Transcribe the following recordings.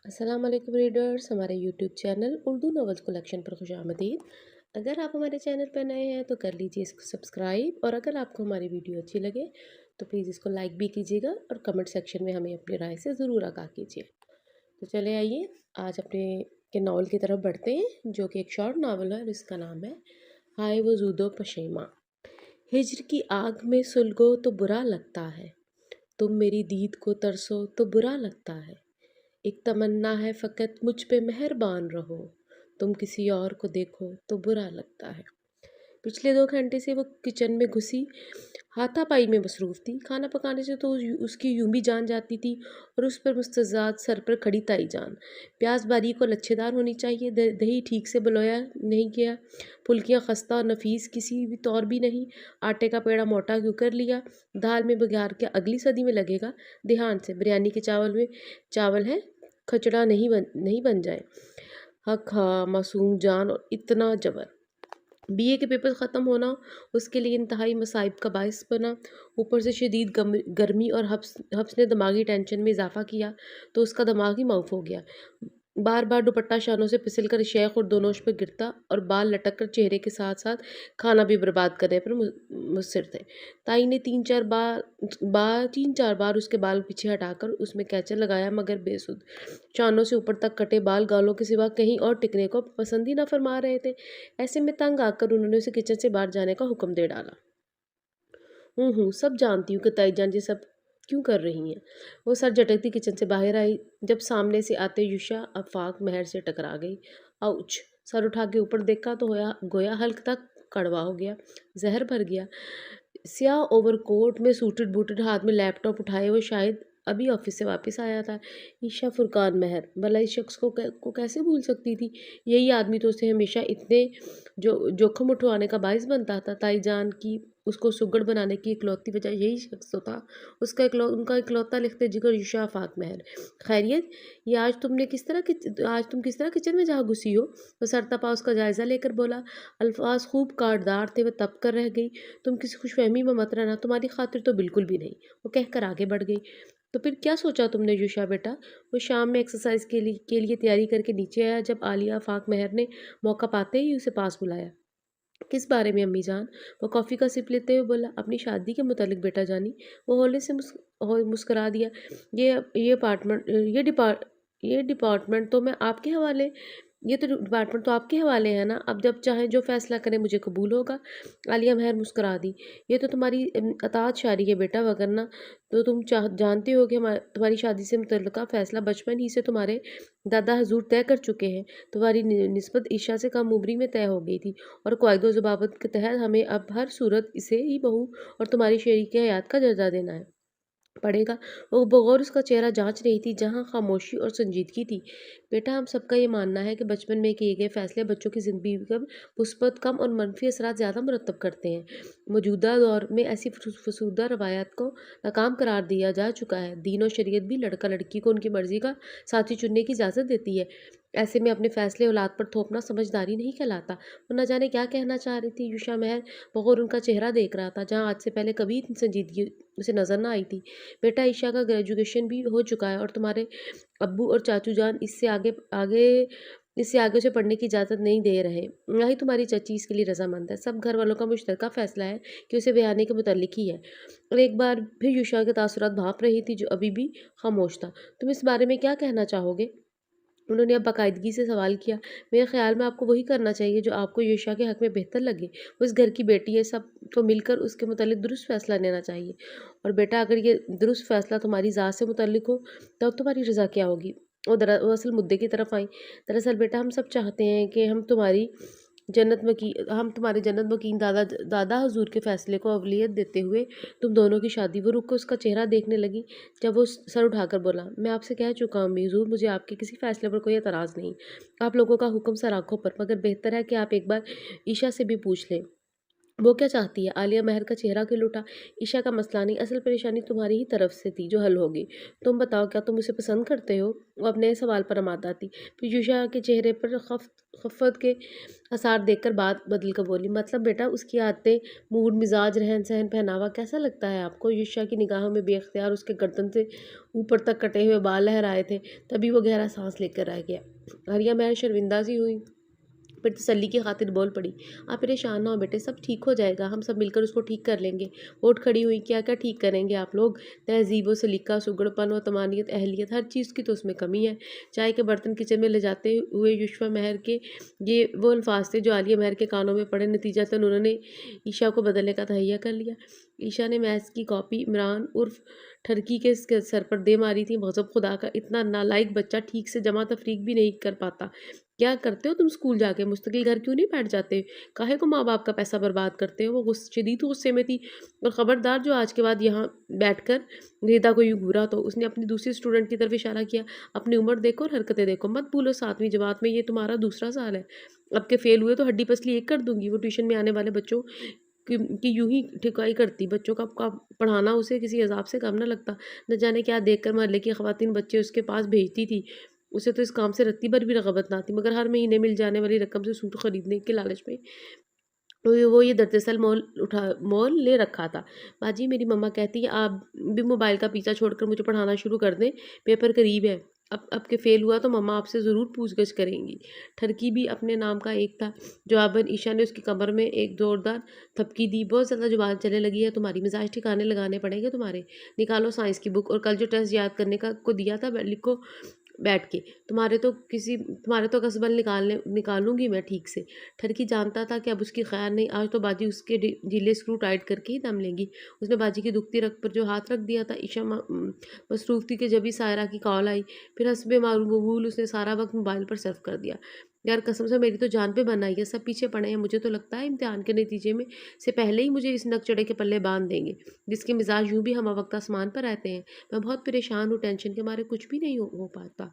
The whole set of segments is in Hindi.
अस्सलाम वालेकुम रीडर्स, हमारे YouTube channel Urdu novels collection पर खुशामदीद। अगर आप हमारे चैनल पर नए हैं तो कर लीजिए इसको सब्सक्राइब, और अगर आपको हमारी वीडियो अच्छी लगे तो प्लीज़ इसको लाइक भी कीजिएगा और कमेंट सेक्शन में हमें अपनी राय से ज़रूर आगाह कीजिए। तो चले आइए आज अपने के नावल की तरफ बढ़ते हैं, जो कि एक शॉर्ट नावल है और इसका नाम है हाय वजूदो पशेमा। हिज्र की आग में सुलगो तो बुरा लगता है, तुम मेरी दीद को तरसो तो बुरा लगता है। एक तमन्ना है फ़कत मुझ पे मेहरबान रहो, तुम किसी और को देखो तो बुरा लगता है। पिछले 2 घंटे से वो किचन में घुसी हाथापाई में मसरूफ़ थी। खाना पकाने से तो उसकी यूं भी जान जाती थी, और उस पर मुस्तज़ाद सर पर खड़ी ताई जान। प्याज बारीक और लच्छेदार होनी चाहिए, दही ठीक से बलोया नहीं किया, फुल्कियाँ खस्ता और नफीस किसी भी तौर भी नहीं, आटे का पेड़ा मोटा क्यों कर लिया, दाल में बघार के अगली सदी में लगेगा, ध्यान से बिरयानी के चावल में चावल है, खचड़ा नहीं बन जाए। हक हाँ मासूम जान, और इतना जबर। बीए के पेपर ख़त्म होना उसके लिए इंतहाई मसाइब का बायस बना। ऊपर से शदीद गर्मी और हब्स ने दिमागी टेंशन में इजाफ़ा किया तो उसका दिमाग ही माउफ हो गया। बार बार दुपट्टा शानों से फिसल कर शेख और दोनों पर गिरता, और बाल लटक कर चेहरे के साथ साथ खाना भी बर्बाद करने पर मुसिर थे। ताई ने तीन चार बार उसके बाल पीछे हटाकर उसमें कैचर लगाया, मगर बेसुध। शानों से ऊपर तक कटे बाल गालों के सिवा कहीं और टिकने को पसंद ही न फरमा रहे थे। ऐसे में तंग आकर उन्होंने उसे किचन से बाहर जाने का हुक्म दे डाला। सब जानती हूँ कि ताईजान जी सब क्यों कर रही हैं। वो सर झटकती किचन से बाहर आई, जब सामने से आते युषा आफाक महर से टकरा गई। आउच! सर उठा के ऊपर देखा तो गोया हल्क तक कड़वा हो गया, जहर भर गया। स्याह ओवरकोट में सूटेड बूटेड, हाथ में लैपटॉप उठाए वो शायद अभी ऑफिस से वापस आया था। ईशा फुरकान महर, भला इस शख्स को कैसे भूल सकती थी। यही आदमी तो उसे हमेशा इतने जोखिम उठवाने का बायस बनता था। ताईजान की उसको सुगड़ बनाने की इकलौती वजह यही शख्स तो था। उनका इकलौता लिखते जिगर ईशा आफाक महर। खैरियत, ये आज तुम किस तरह किचन में जा घुसी हो? तो सरतपा उसका जायजा लेकर बोला। अल्फाज खूब काटदार थे, वह तप कर रह गई। तुम किसी खुशफहमी में मत रहना, तुम्हारी खातिर तो बिल्कुल भी नहीं, वो कहकर आगे बढ़ गई। तो फिर क्या सोचा तुमने युषा बेटा? वो शाम में एक्सरसाइज के लिए तैयारी करके नीचे आया, जब आलिया फाक मेहर ने मौका पाते ही उसे पास बुलाया। किस बारे में अम्मी जान? वो कॉफ़ी का सिप लेते हुए बोला। अपनी शादी के मुतालिक बेटा जानी। वो होले से मुस्करा दिया। ये ये अपार्टमेंट ये डिपार्टमेंट तो मैं आपके हवाले ये तो डिपार्टमेंट तो आपके हवाले है ना। अब जब चाहें जो फैसला करें मुझे कबूल होगा। आलिया महर मुस्करा दी। ये तो तुम्हारी अताअत शारी है बेटा, वगरना तो तुम जानते हो कि तुम्हारी शादी से मुतल्लिका फैसला बचपन ही से तुम्हारे दादा हजूर तय कर चुके हैं। तुम्हारी निस्बत ईशा से कम उम्री में तय हो गई थी, और कायदो ज़बात के तहत हमें अब हर सूरत इसे ही बहू और तुम्हारी शरीक हयात का दर्जा देना है पड़ेगा। वो बगौर उसका चेहरा जांच रही थी, जहां खामोशी और संजीदगी थी। बेटा, हम सबका ये मानना है कि बचपन में किए गए फैसले बच्चों की ज़िंदगी पर मुस्बत कम और मनफी असरात ज़्यादा मुरतब करते हैं। मौजूदा दौर में ऐसी फसूदा रवायात को नाकाम करार दिया जा चुका है। दीन और शरीयत भी लड़का लड़की को उनकी मर्जी का साथी चुनने की इजाज़त देती है। ऐसे में अपने फैसले औलाद पर थोपना समझदारी नहीं कहलाता। वो न जाने क्या कहना चाह रही थी युषा महर, बगौर उनका चेहरा देख रहा था, जहाँ आज से पहले कभी इतनी संजीदगी उसे नज़र ना आई थी। बेटा, ईशा का ग्रेजुएशन भी हो चुका है, और तुम्हारे अब्बू और चाचू जान इससे आगे उसे पढ़ने की इजाज़त नहीं दे रहे। ना ही तुम्हारी चाची इसके लिए रजामंद है। सब घर वालों का मुश्तरका फैसला है कि उसे ब्याहने के मुतल्लिक ही है। और एक बार फिर युषा के तासुरात भाप रही थी, जो अभी भी खामोश था। तुम इस बारे में क्या कहना चाहोगे? उन्होंने अब बाकायदगी से सवाल किया। मेरे ख़्याल में आपको वही करना चाहिए जो आपको यशा के हक़ में बेहतर लगे। वो इस घर की बेटी है, सबको मिलकर उसके मुतालिक दुरुस्त फ़ैसला लेना चाहिए। और बेटा, अगर ये दुरुस्त फ़ैसला तुम्हारी ज़ात से मुताल्लिक हो, तब तुम्हारी रज़ा क्या होगी? वो असल मुद्दे की तरफ आई। दरअसल बेटा, हम सब चाहते हैं कि हम तुम्हारे जन्नत वकील दादा हजूर के फ़ैसले को अवलियत देते हुए तुम दोनों की शादी। वो रुक कर उसका चेहरा देखने लगी, जब वो सर उठाकर बोला। मैं आपसे कह चुका हूँ अम्मी, हुज़ूर, मुझे आपके किसी फ़ैसले पर कोई एतराज़ नहीं। आप लोगों का हुक्म सर आँखों पर, मगर बेहतर है कि आप एक बार ईशा से भी पूछ लें। वो क्या चाहती है? आलिया महर का चेहरा खिल उठा। ईशा का मसला नहीं, असल परेशानी तुम्हारी ही तरफ से थी जो हल होगी। तुम बताओ, क्या तुम उसे पसंद करते हो? वो अपने सवाल पर रमात आती। पीयूषा के चेहरे पर खफ़्त के आसार देखकर बात बदल कर बोली, मतलब बेटा उसकी आदतें, मूड, मिजाज, रहन सहन, पहनावा कैसा लगता है आपको? ईशा की निगाहों में बेख्तियार उसके गर्दन से ऊपर तक कटे हुए बाल लहराए थे। तभी वो गहरा सांस लेकर रह गया। आलिया महर शर्मिंदा सी हुई, फिर तसल्ली की खातिर बोल पड़ी, आप परेशान ना हो बेटे, सब ठीक हो जाएगा, हम सब मिलकर उसको ठीक कर लेंगे। उठ खड़ी हुई, क्या क्या ठीक करेंगे आप लोग? तहजीब व सलीका, सुगड़पन व तमानियत, अहलियत, हर चीज़ की तो उसमें कमी है। चाय के बर्तन किचन में ले जाते हुए युष्वा महर के ये वो अल्फाज थे जो आलिया महर के कानों में पड़े। नतीजतन उन्होंने ईशा को बदलने का तहैया कर लिया। ईशा ने मैथ्स की कॉपी इमरान उर्फ ठरकी के सर पर दे मारी थी। गज़ब खुदा का, इतना नालायक बच्चा ठीक से जमा तफरीक भी नहीं कर पाता। क्या करते हो तुम स्कूल जाके? मुस्तकिल घर क्यों नहीं बैठ जाते? काहे को माँ बाप का पैसा बर्बाद करते हो? वो शदीद गुस्से में थी। और ख़बरदार जो आज के बाद यहाँ बैठकर वेदा को यूँ घूरा तो। उसने अपनी दूसरी स्टूडेंट की तरफ इशारा किया। अपनी उम्र देखो और हरकतें देखो, मत भूलो 7वीं जमात में ये तुम्हारा दूसरा साल है। अब के फेल हुए तो हड्डी पसली एक कर दूंगी। वो ट्यूशन में आने वाले बच्चों की यूं ही ठिकाई करती। बच्चों का पढ़ाना उसे किसी अजाब से कम न लगता। न जाने क्या देखकर मोहल्ले की ख़वातीन बच्चे उसके पास भेजती थी। उसे तो इस काम से रत्ती भर भी रग़बत ना थी, मगर हर महीने मिल जाने वाली रकम से सूट खरीदने के लालच में वो ये दरअसल मोल ले रखा था। बाजी, मेरी मम्मा कहती है आप भी मोबाइल का पीछा छोड़कर मुझे पढ़ाना शुरू कर दें, पेपर करीब है। अब के फेल हुआ तो मम्मा आपसे ज़रूर पूछगछ करेंगी। ठरकी भी अपने नाम का एक था। जवाबन ईशा ने उसकी कमर में एक जोरदार थपकी दी। बहुत ज़्यादा जुबान चलने लगी है तुम्हारी, मिजाज ठिकाने लगाने पड़ेंगे तुम्हारे। निकालो साइंस की बुक और कल जो टेस्ट याद करने का को दिया था लिखो बैठ के। तुम्हारे तो कसबल निकालूंगी मैं ठीक से। ठरकी जानता था कि अब उसकी खैर नहीं, आज तो बाजी उसके ढीले स्क्रू टाइट करके ही दम लेंगी। उसने बाजी की दुखती रग पर जो हाथ रख दिया था। ईशा मसरूफ थी कि जब ही सायरा की कॉल आई, फिर हस्बे मारूबूल उसने सारा वक्त मोबाइल पर सर्फ कर दिया। यार कसम से मेरी तो जान पे बन आई है, सब पीछे पड़े हैं। मुझे तो लगता है इम्तिहान के नतीजे में से पहले ही मुझे इस नक चढ़े के पल्ले बांध देंगे, जिसके मिजाज यूं भी हम वक्त आसमान पर रहते हैं। मैं बहुत परेशान हूँ, टेंशन के मारे कुछ भी नहीं हो पाता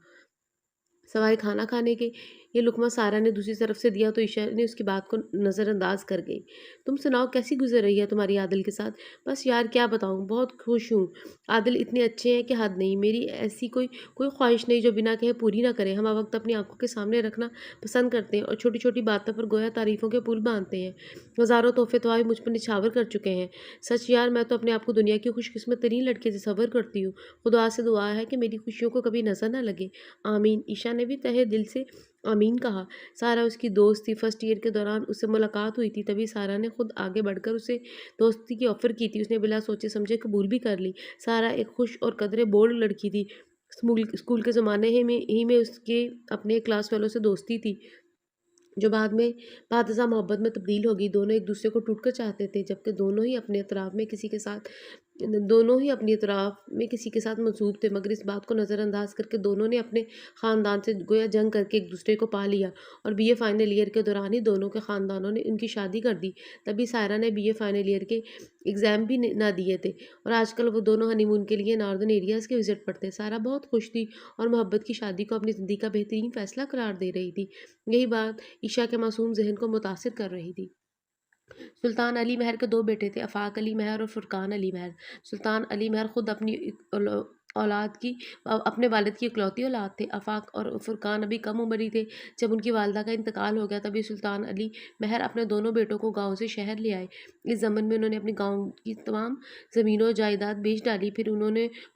सवाए खाना खाने के। ये लुकमा सारा ने दूसरी तरफ से दिया तो ईशा ने उसकी बात को नज़रअंदाज कर गई। तुम सुनाओ, कैसी गुजर रही है तुम्हारी आदिल के साथ? बस यार क्या बताऊँ, बहुत खुश हूँ। आदिल इतने अच्छे हैं कि हद नहीं। मेरी ऐसी कोई कोई ख्वाहिश नहीं जो बिना कहे पूरी ना करें। हम वक्त अपनी आंखों के सामने रखना पसंद करते हैं और छोटी छोटी बातों पर गोया तारीफ़ों के पुल बांधते हैं। हज़ारों तोहफे तो मुझ पर निछावर कर चुके हैं। सच यार, मैं तो अपने आप को दुनिया की खुशकिस्मत तरीन लड़के तसव्वुर करती हूँ। खुदा से दुआ है कि मेरी खुशियों को कभी नज़र ना लगे। आमीन। ईशा ने भी तहे दिल से आमीन कहा। सारा उसकी दोस्त थी। फर्स्ट ईयर के दौरान उससे मुलाकात हुई थी, तभी सारा ने खुद आगे बढ़कर उसे दोस्ती की ऑफ़र की थी। उसने बिना सोचे समझे कबूल भी कर ली। सारा एक खुश और कदरे बोल्ड लड़की थी। स्कूल के ज़माने ही में उसके अपने क्लास वालों से दोस्ती थी, जो बाद में बादशाह मोहब्बत में तब्दील हो गई। दोनों एक दूसरे को टूटकर चाहते थे, जबकि दोनों ही अपनी एतराफ़ में किसी के साथ मसरूफ़ थे, मगर इस बात को नज़रअंदाज करके दोनों ने अपने ख़ानदान से गोया जंग करके एक दूसरे को पा लिया। और बीए फाइनल ईयर के दौरान ही दोनों के ख़ानदानों ने उनकी शादी कर दी। तभी सायरा ने बीए फाइनल ईयर के एग्ज़ाम भी ना दिए थे और आजकल वो दोनों हनीमून के लिए नॉर्दर्न एरियाज़ के विज़िट पर थे। सारा बहुत खुश थी और मोहब्बत की शादी को अपनी ज़िंदगी का बेहतरीन फ़ैसला करार दे रही थी। यही बात ईशा के मासूम ज़हन को मुतासिर कर रही थी। सुल्तान अली महर के दो बेटे थे, आफाक अली महर और फुरकान अली महर। सुल्तान अली महर खुद औलाद की अपने वालिद की इकलौती औलाद थे। आफाक और फुरकान अभी कम उम्र ही थे जब उनकी वालदा का इंतकाल हो गया। तभी सुल्तान अली महर अपने दोनों बेटों को गाँव से शहर ले आए। इस ज़मन में उन्होंने अपनी गाँव की तमाम ज़मीनों जायदाद बेच डाली। फिर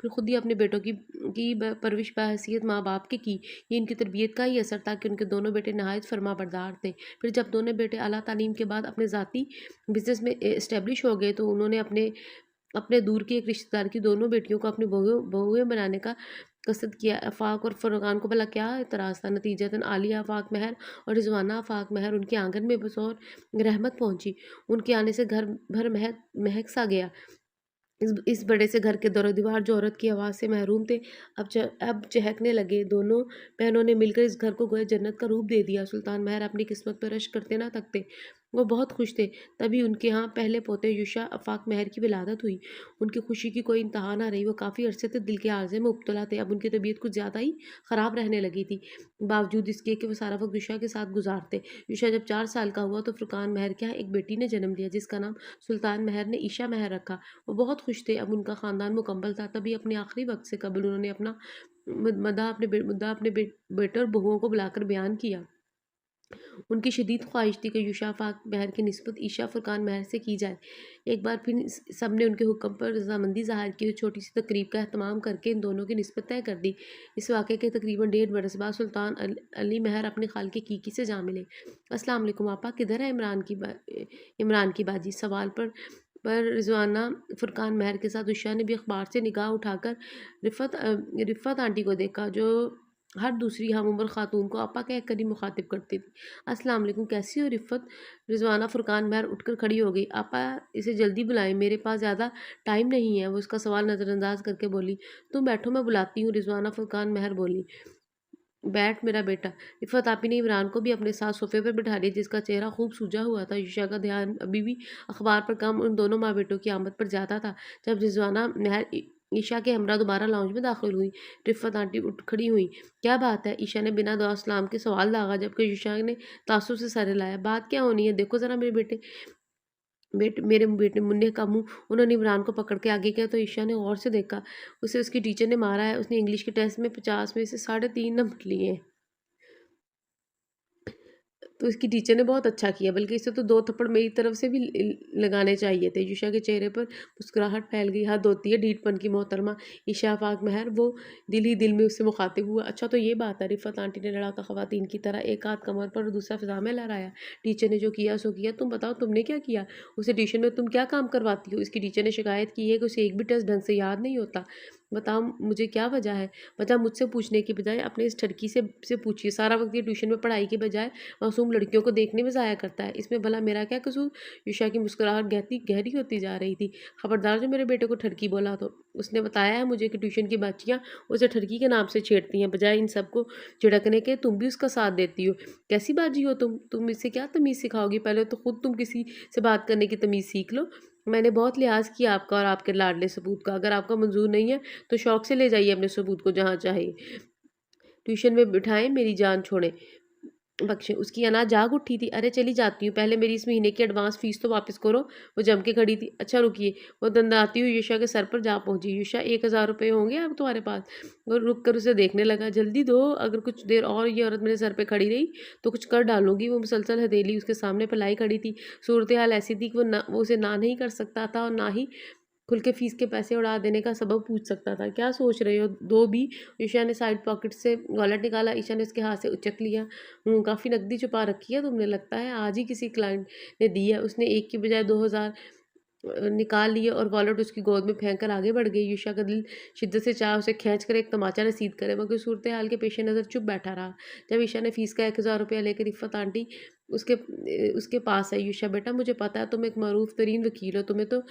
खुद ही अपने बेटों की परवरिश बहैसियत माँ बाप के की। ये इनकी तरबियत का ही असर था कि उनके दोनों बेटे नहायत फर्माबरदार थे। फिर जब दोनों बेटे आला तालीम के बाद अपने ज़ाती बिज़नेस में एस्टेब्लिश हो गए तो उन्होंने अपने अपने दूर की एक रिश्तेदार की दोनों बेटियों को अपनी बहुएँ बनाने का कसद किया। आफाक और फरगान को भला क्या एतराज़ था। नतीजतन आलिया आफाक महर और रिजवाना आफाक महर उनके आंगन में बतौर रहमत पहुँची। उनके आने से घर भर महक सा गया। इस बड़े से घर के दरो दीवार जो औरत की आवाज़ से महरूम थे, अब चहकने लगे। दोनों बहनों ने मिलकर इस घर को गोया जन्नत का रूप दे दिया। सुल्तान महर अपनी किस्मत पर रश्क करते ना थकते। वो बहुत खुश थे। तभी उनके यहाँ पहले पोते युशा आफाक महर की विलादत हुई। उनकी खुशी की कोई इंतहा ना रही। वो काफ़ी अरसे तक दिल के आर्जे में मुब्तला थे। अब उनकी तबीयत कुछ ज़्यादा ही ख़राब रहने लगी थी। बावजूद इसके कि वो सारा वक्त युशा के साथ गुजारते। युशा जब 4 साल का हुआ तो फुरकान महर के यहाँ एक बेटी ने जन्म लिया, जिसका नाम सुल्तान महर ने ईशा महर रखा। वो बहुत खुश थे। अब उनका ख़ानदान मुकम्मल था। तभी अपने आखिरी वक्त से कबल उन्होंने अपना मुद्दा अपने बेटे और बहुओं को बुलाकर बयान किया। उनकी शदीद ख्वाहिश थी कि युशा आफाक महर की निस्बत ईशा फुरकान महर से की जाए। एक बार फिर सब ने उनके हुक्म पर रजामंदी ज़ाहिर की और छोटी सी तकरीब का एहतमाम करके इन दोनों की निस्बत तय कर दी। इस वाक़े के तकरीबन 1.5 बरस बाद सुल्तान अली महर अपने खाल के कीकी से जा मिले। अस्सलाम वालेकुम आपा, किधर है इमरान की बाजी? सवाल पर रिजवाना फुरकान महर के साथ उषा ने भी अखबार से निगाह उठाकर रिफ़त आंटी को देखा, जो हर दूसरी हम उम्र खातून को आपा कहकर ही मुखातिब करती थी। अस्सलाम वालेकुम, कैसी हो रिफ़त? रिजवाना फुरकान महर उठकर खड़ी हो गई। आपा इसे जल्दी बुलाएं, मेरे पास ज़्यादा टाइम नहीं है। वो उसका सवाल नज़रअंदाज करके बोली। तुम बैठो, मैं बुलाती हूँ। रिजवाना फुरकान महर बोली। बैठ मेरा बेटा। रिफ़त आपी ने इमरान को भी अपने साथ सोफे पर बिठा लिया, जिसका चेहरा खूब सूजा हुआ था। ईशा का ध्यान अभी भी अखबार पर कम उन दोनों माँ बेटों की आमद पर जाता था। जब रिजवाना महर ईशा के हमरा दोबारा लाउंज में दाखिल हुई, रिफ़त आंटी उठ खड़ी हुई। क्या बात है? ईशा ने बिना दुआ सलाम के सवाल दागा, जबकि ईशा ने तासुब से सर हिलाया। बात क्या होनी है? देखो ज़रा मेरे बेटे मुन्ने का मुंह। उन्होंने इमरान को पकड़ के आगे किया तो ईशा ने गौर से देखा। उसे उसकी टीचर ने मारा है। उसने इंग्लिश के टेस्ट में 50 में से 3.5 नंबर लिए हैं। तो इसकी टीचर ने बहुत अच्छा किया, बल्कि इसे तो 2 थप्पड़ मेरी तरफ से भी लगाने चाहिए थे। ईशा के चेहरे पर मुस्कुराहट फैल गई। हद होती है ढीठपन की मोहतरमा। ईशा आफाक महर, वो दिल ही दिल में उससे मुखातिब हुआ। अच्छा तो ये बात है। रिफ़त आंटी ने लड़ाका ख़वातीन की तरह एक हाथ कमर पर और दूसरा फिजा में लहराया। टीचर ने जो किया सो किया। तुम बताओ, तुमने क्या किया? उसे ट्यूशन में तुम क्या काम करवाती हो? इसकी टीचर ने शिकायत की है कि उसे एक भी टेस्ट ढंग से याद नहीं होता। बताओ मुझे क्या वजह है? वजह मुझसे पूछने की बजाय अपने इस ठड़की से पूछिए। सारा वक्त ये ट्यूशन में पढ़ाई के बजाय मासूम लड़कियों को देखने में ज़ाया करता है। इसमें भला मेरा क्या कसूर? यूशा की मुस्कुराहट गहरी होती जा रही थी। खबरदार जो मेरे बेटे को ठड़की बोला तो। उसने बताया है मुझे कि ट्यूशन की बच्चियाँ उसे ठड़की के नाम से छेड़ती हैं। बजाय इन सबको झिड़कने के तुम भी उसका साथ देती हो। कैसी बाजी हो तुम इससे क्या तमीज़ सिखाओगी? पहले तो खुद तुम किसी से बात करने की तमीज़ सीख लो। मैंने बहुत लिहाज किया आपका और आपके लाडले सबूत का। अगर आपका मंजूर नहीं है तो शौक से ले जाइए अपने सबूत को जहाँ चाहे। ट्यूशन में बिठाएं, मेरी जान छोड़ें, बख्शे। उसकी अना जाग उठी थी। अरे चली जाती हूँ, पहले मेरी इस महीने की एडवांस फीस तो वापस करो। वो जम के खड़ी थी। अच्छा रुकिए। वो दंदाती हुई युषा के सर पर जा पहुंची। युषा, 1,000 रुपये होंगे अब तुम्हारे पास? वो रुक कर उसे देखने लगा। जल्दी दो, अगर कुछ देर और ये औरत मेरे सर पे खड़ी रही तो कुछ कर डालूंगी। वो मुसलसल हथेली उसके सामने फैलाई खड़ी थी। सूरत हाल ऐसी थी कि वो उसे ना नहीं कर सकता था और ना ही खुल के फीस के पैसे उड़ा देने का सबब पूछ सकता था। क्या सोच रहे हो? दो भी। ईशा ने साइड पॉकेट से वॉलेट निकाला। ईशा ने उसके हाथ से उचक लिया। काफ़ी नकदी छुपा रखी है तुमने, लगता है आज ही किसी क्लाइंट ने दी है। उसने एक की बजाय 2,000 निकाल लिए और वॉलेट उसकी गोद में फेंक कर आगे बढ़ गई। युषा का दिल शिद्दत से चाह उसे खींच कर एक तमाचा रसीद करे, मगर सूरत हाल के पेश नज़र चुप बैठा रहा। जब ईशा ने फीस का 1,000 रुपया लेकर रिफ़त आंटी उसके उसके पास आई। युषा, बेटा मुझे पता है तुम एक मरूफ तरीन वकील हो, तुम्हें तो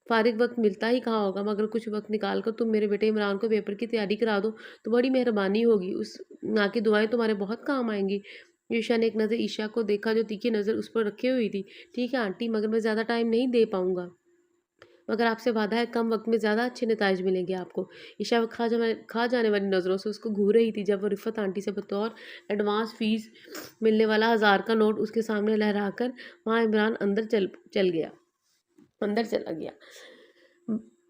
फारिग वक्त मिलता ही कहाँ होगा, मगर कुछ वक्त निकाल कर तुम मेरे बेटे इमरान को पेपर की तैयारी करा दो तो बड़ी मेहरबानी होगी। उस माँ की दुआएं तुम्हारे बहुत काम आएंगी। ईशा ने एक नज़र ईशा को देखा, जो तीखी नज़र उस पर रखे हुई थी। ठीक है आंटी, मगर मैं ज़्यादा टाइम नहीं दे पाऊँगा, मगर आपसे वादा है कम वक्त में ज़्यादा अच्छे नताइज मिलेंगे आपको। ईशा खा जाने वाली नज़रों से उसको घूर रही थी जब वो रिफ़त आंटी से बतौर एडवांस फीस मिलने वाला 1,000 का नोट उसके सामने लहरा कर वहाँ इमरान अंदर चला गया।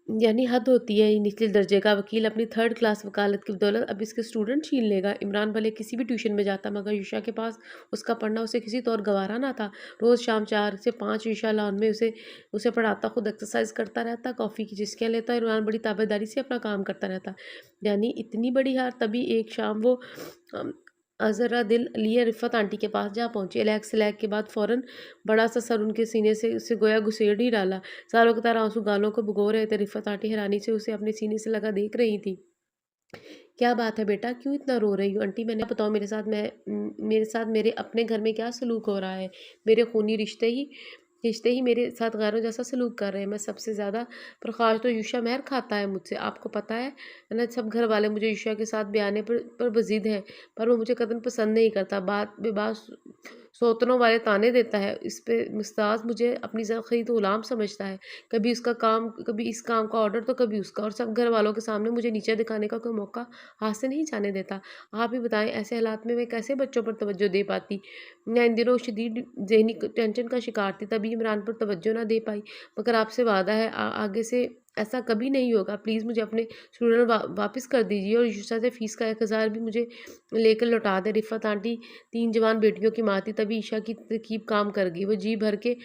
यानी हद होती है। ये निचले दर्जे का वकील अपनी 3rd क्लास वकालत की बदौलत अब इसके स्टूडेंट छीन लेगा। इमरान भले किसी भी ट्यूशन में जाता, मगर युषा के पास उसका पढ़ना उसे किसी तौर गवारा ना था। रोज़ शाम 4 से 5 युषा लॉन में उसे पढ़ाता, खुद एक्सरसाइज करता रहता, कॉफ़ी की चुस्कियाँ लेता। इमरान बड़ी ताबेदारी से अपना काम करता रहता। यानी इतनी बड़ी हार। तभी एक शाम वो ज़रा दिल लिए रिफ़त आंटी के पास जा पहुँची। इलैक सिलैक के बाद फ़ौरन बड़ा सा सर उनके सीने से गोया घुसेड़ ही डाला। सालों की तरह आंसू गालों को भिगो रहे थे। रिफ़त आंटी हैरानी से उसे अपने सीने से लगा देख रही थी। क्या बात है बेटा, क्यों इतना रो रही हो? आंटी मैंने बताओ, मेरे साथ मेरे अपने घर में क्या सलूक हो रहा है? मेरे खूनी रिश्ते ही मेरे साथ गैरों जैसा सलूक कर रहे हैं। मैं सबसे ज़्यादा प्रखार तो युषा महर खाता है मुझसे, आपको पता है ना। सब घर वाले मुझे युषा के साथ बयाने पर बज़िद हैं, पर वो मुझे कतई पसंद नहीं करता। बात बेबास सौतनों वाले ताने देता है। इस पे मुस्ताज मुझे अपनी ज़ख़ीर तो ग़ुलाम समझता है। कभी उसका काम, कभी इस काम का ऑर्डर तो कभी उसका, और सब घर वालों के सामने मुझे नीचा दिखाने का कोई मौका हाथ से नहीं जाने देता। आप ही बताएँ, ऐसे हालात में मैं कैसे बच्चों पर तवज्जो दे पाती? मैं इन दिनों शदीद ज़हनी टेंशन का शिकार थी, तभी इमरान पर तवज्जो ना दे पाई। मगर आपसे वादा है आगे से ऐसा कभी नहीं होगा। प्लीज़ मुझे अपने स्टूडेंट वापस कर दीजिए, और युसरा से फ़ीस का 1000 भी मुझे लेकर लौटा दें। रिफ़त आंटी 3 जवान बेटियों की माँ थी, तभी ईशा की तरकीब काम कर गई। वो जी भर के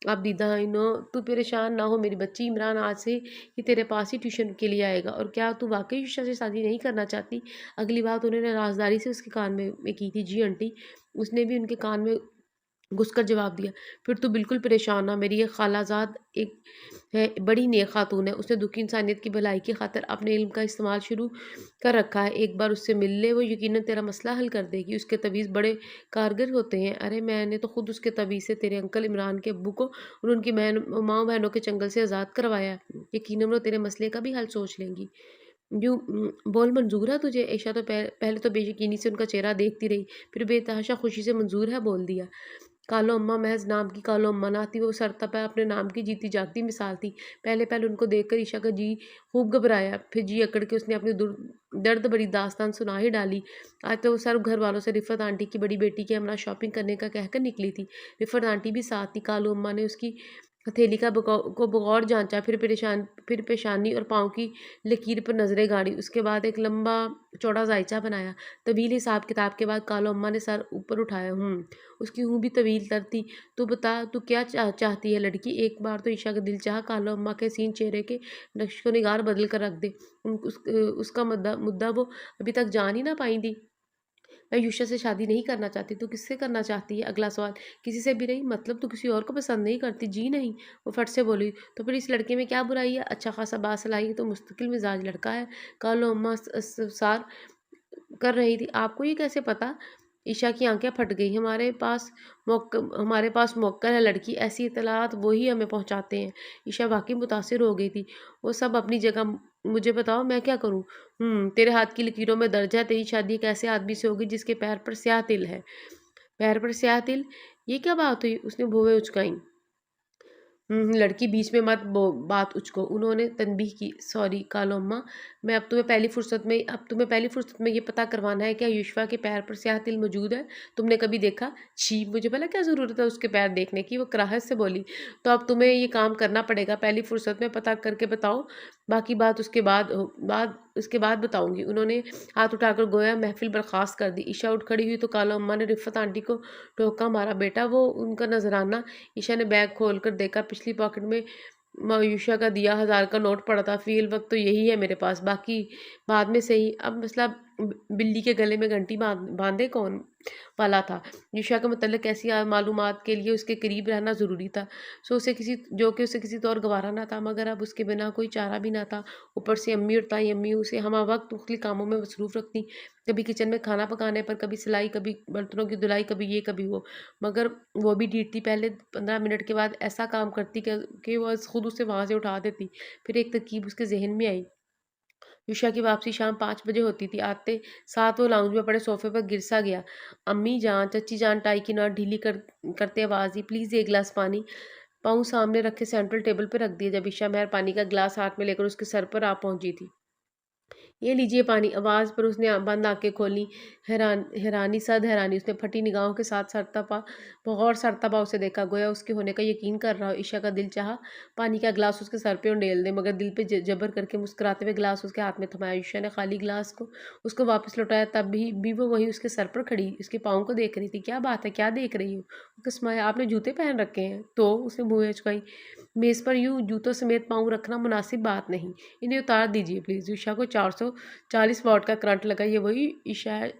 आप दीदा इनो तू परेशान ना हो मेरी बच्ची, इमरान आज से ही तेरे पास ही ट्यूशन के लिए आएगा। और क्या तू वाक़ई ईशा से शादी नहीं करना चाहती? अगली बात उन्होंने राज़दारी से उसके कान में की थी। जी आंटी। उसने भी उनके कान में घुसकर जवाब दिया। फिर तो बिल्कुल परेशान ना, मेरी ये खालाजाद एक है, बड़ी नेक खातून है। उसने दुखी इंसानियत की भलाई की खातिर अपने इल्म का इस्तेमाल शुरू कर रखा है। एक बार उससे मिल ले, वो यकीनन तेरा मसला हल कर देगी। उसके तवीज़ बड़े कारगर होते हैं। अरे मैंने तो खुद उसके तवीज़ से तेरे अंकल इमरान के अब्बू को और उनकी माँ बहनों के चंगल से आज़ाद करवाया है। यकीनन वो तेरे मसले का भी हल सोच लेंगी। यूँ बोल मंज़ूर है तुझे? ऐशा तो पहले तो बेयकीनी से उनका चेहरा देखती रही, फिर बेतहाशा खुशी से मंज़ूर है बोल दिया। कालो अम्मा महज़ नाम की कालो अम्मा ना थी, वो सरतपा अपने नाम की जीती जागती मिसाल थी। पहले-पहले उनको देखकर ईशा का जी खूब घबराया, फिर जी अकड़ के उसने अपनी दर्द भरी दास्तान सुना ही डाली। आज तो वो सब घर वालों से रिफ़त आंटी की बड़ी बेटी के हमरा शॉपिंग करने का कहकर निकली थी। रिफ़त आंटी भी साथ थी। कालो अम्मा ने उसकी हथेली का बगौर जांचा, फिर पेशानी और पाँव की लकीर पर नज़रें गाड़ी। उसके बाद एक लंबा चौड़ा जायचा बनाया। तवील हिसाब किताब के बाद कालो अम्मा ने सर ऊपर उठाया। उसकी हूँ भी तवील तर थी। तू बता, तू क्या चाहती है लड़की? एक बार तो ईशा का दिल चाहा कालो अम्मा के सीन चेहरे के नक्शो निगार बदल कर रख दे। उसका मुद्दा वो अभी तक जान ही ना पाई थी। मैं युषा से शादी नहीं करना चाहती। तू किससे करना चाहती है? अगला सवाल। किसी से भी नहीं। मतलब तू किसी और को पसंद नहीं करती? जी नहीं। वो फट से बोली। तो फिर इस लड़के में क्या बुराई है? अच्छा खासा बासलाई है, तो मुस्तकिल मिजाज लड़का है। कालो अम्मा सार कर रही थी। आपको ये कैसे पता? ईशा की आंखें फट गई। हमारे पास मौक्कल है लड़की, ऐसी इत्तलात वो ही हमें पहुंचाते हैं। ईशा वाकई मुतासिर हो गई थी। वो सब अपनी जगह, मुझे बताओ मैं क्या करूं? तेरे हाथ की लकीरों में दर्ज है। तेरी शादी एक ऐसे आदमी से होगी जिसके पैर पर स्याह तिल है। पैर पर स्याह तिल? ये क्या बात हुई? उसने भुएं उचकाई। लड़की बीच में मत बात उचको। उन्होंने तनबीह की। सॉरी कालो अम्मा, मैं अब तुम्हें पहली फुर्सत में ये पता करवाना है क्या युश्वा के पैर पर स्याह तिल मौजूद है? तुमने कभी देखा? छी, मुझे भला क्या ज़रूरत है उसके पैर देखने की? वो कराहत से बोली। तो अब तुम्हें ये काम करना पड़ेगा। पहली फुर्सत में पता करके बताओ, बाकी बात उसके बाद बताऊंगी। उन्होंने हाथ उठाकर गोया महफिल बर्खास्त कर दी। ईशा उठ खड़ी हुई तो कालो अम्मा ने रिफ़त आंटी को टोका मारा। बेटा, वो उनका नजराना। ईशा ने बैग खोल कर देखा। पिछली पॉकेट में मायूशा का दिया 1000 का नोट पड़ा था। फ़िल वक्त तो यही है मेरे पास, बाकी बाद में सही। अब मसला बिल्ली के गले में घंटी बांधे कौन वाला था? युषा के मतलब ऐसी मालूमात के लिए उसके करीब रहना ज़रूरी था। उसे किसी तो और गवारा ना था, मगर अब उसके बिना कोई चारा भी ना था। ऊपर से अम्मी और ताई अम्मी उसे हम वक्त मुख्तलिफ कामों में मसरूफ़ रखती। कभी किचन में खाना पकाने पर, कभी सिलाई, कभी बर्तनों की धुलाई, कभी ये कभी वो। मगर वो भी डीटती। पहले 15 मिनट के बाद ऐसा काम करती कि वो खुद उसे वहाँ से उठा देती। फिर एक तरकीब उसके जहन में आई। युषा की वापसी शाम 5 बजे होती थी। आते साथ वो लाउंज में पड़े सोफे पर गिरसा गया। अम्मी जान, चची जान टाई की नॉट ढीली करते आवाज़ दी। प्लीज़ एक गिलास पानी। पाँव सामने रखे सेंट्रल टेबल पर रख दिया। जब ईशा महर पानी का गिलास हाथ में लेकर उसके सर पर आ पहुंची थी। ये लीजिए पानी। आवाज़ पर उसने बंद आंखें खोली। हैरानी उसने फटी निगाहों के साथ बगौर सरतबा उसे देखा, गोया उसके होने का यकीन कर रहा हो। ईशा का दिल चाहा पानी का गिलास उसके सर पे उंडेल दे, मगर दिल पे जबर करके मुस्कुराते हुए गिलास उसके हाथ में थमाया। ईशा ने खाली गिलास को उसको वापस लौटाया। तब भी वो वही उसके सर पर खड़ी उसके पाँव को देख रही थी। क्या बात है, क्या देख रही हो? वो किस्माया, आपने जूते पहन रखे हैं? तो उसने मुँह चुकाई। मेज़ पर यूं जूतों समेत पाँव रखना मुनासिब बात नहीं। इन्हें उतार दीजिए प्लीज़। ईशा को 440 वॉट का करंट लगा। ये वही ईशा है?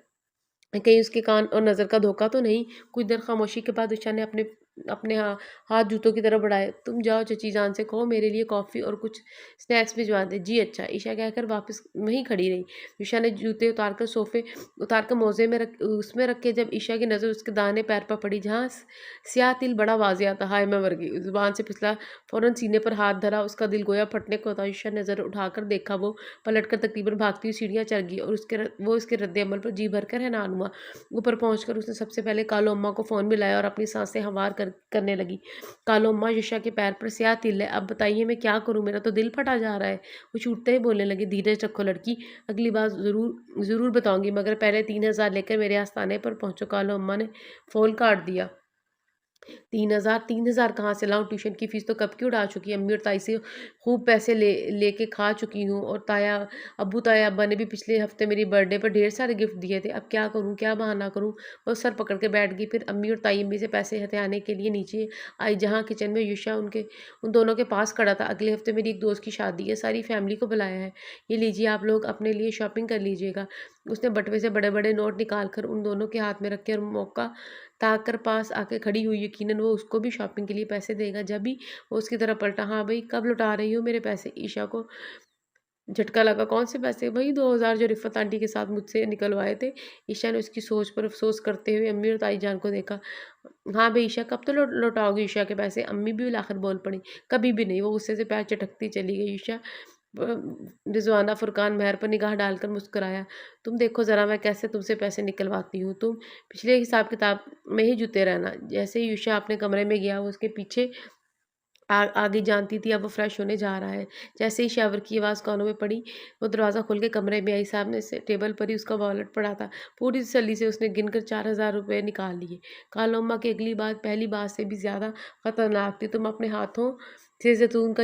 कहीं उसके कान और नज़र का धोखा तो नहीं? कुछ देर खामोशी के बाद ईशा ने अपने अपने हाथ जूतों की तरह बढ़ाए। तुम जाओ चची जान से कहो मेरे लिए कॉफ़ी और कुछ स्नैक्स भिजवा दे। जी अच्छा, ईशा कहकर वापस वहीं खड़ी रही। ईशा ने जूते उतार कर मोजे में उसमें रख के जब ईशा की नज़र उसके दाहिने पैर पर पड़ी जहाँ स्याह तिल बड़ा वाज़िया था। हाय मैं मर गई। ज़ुबान से फिसला, फ़ौरन सीने पर हाथ धरा, उसका दिल गोया फटने को था। ईशा ने नज़र उठाकर देखा, वो पलटकर तकरीबन भागती हुई सीढ़ियाँ चढ़ गई और वो इसके रद्द-ए-अमल पर जी भरकर हैरान हुआ। ऊपर पहुंचकर उसने सबसे पहले कालो अम्मा को फ़ोन मिलाया और अपनी सांसें हमवार करने लगी। कालो अम्मा, ईशा के पैर पर स्याह तिल है, अब बताइए मैं क्या करूँ, मेरा तो दिल फटा जा रहा है। वो छूटते ही बोलने लगी, धीरज रखो लड़की, अगली बार ज़रूर ज़रूर बताऊंगी, मगर पहले 3,000 लेकर मेरे आस्थाने पर पहुंचो। कालो अम्मा ने फ़ोन काट दिया। 3,000 कहाँ से लाऊं? ट्यूशन की फीस तो कब की उड़ा चुकी है। अम्मी और ताई से खूब पैसे लेके खा चुकी हूँ, और ताया अब्बा ने भी पिछले हफ्ते मेरी बर्थडे पर ढेर सारे गिफ्ट दिए थे। अब क्या करूँ, क्या बहाना करूँ? वो सर पकड़ के बैठ गई। फिर अम्मी और ताई अम्मी से पैसे हथियाने के लिए नीचे आई, जहाँ किचन में युषा उन दोनों के पास खड़ा था। अगले हफ्ते मेरी एक दोस्त की शादी है, सारी फैमिली को बुलाया है, ये लीजिए आप लोग अपने लिए शॉपिंग कर लीजिएगा। उसने बटुए से बड़े बड़े नोट निकाल कर उन दोनों के हाथ में रखे और मौका ताकर पास आके खड़ी हुई। यकीनन वो उसको भी शॉपिंग के लिए पैसे देगा। जब भी वो उसकी तरफ पलटा, हाँ भाई कब लौटा रही हो मेरे पैसे? ईशा को झटका लगा, कौन से पैसे? वही 2,000 जो रिफ़त आंटी के साथ मुझसे निकलवाए थे। ईशा ने उसकी सोच पर अफसोस करते हुए अम्मी और ताई जान को देखा। हाँ भाई ईशा, कब तो लौटाओगी ईशा के पैसे? अम्मी भी आखिर बोल पड़ी, कभी भी नहीं। वो गुस्से से पैर चटकती चली गई। ईशा रिजवाना फुरकान मेहर पर निगाह डालकर मुस्कुराया, तुम देखो ज़रा मैं कैसे तुमसे पैसे निकलवाती हूँ, तुम पिछले हिसाब किताब में ही जुटे रहना। जैसे ही यूशा अपने कमरे में गया, वो उसके पीछे आगे जानती थी अब वो फ्रेश होने जा रहा है। जैसे ही शावर की आवाज़ कानों में पड़ी, वो दरवाज़ा खोल के कमरे में आई। सामने से टेबल पर ही उसका वॉलेट पड़ा था। पूरी तसल्ली से उसने गिनकर 4,000 रुपये निकाल लिए। कालो अम्मा की अगली बात पहली बात से भी ज़्यादा खतरनाक थी। तुम अपने हाथों से जैतून का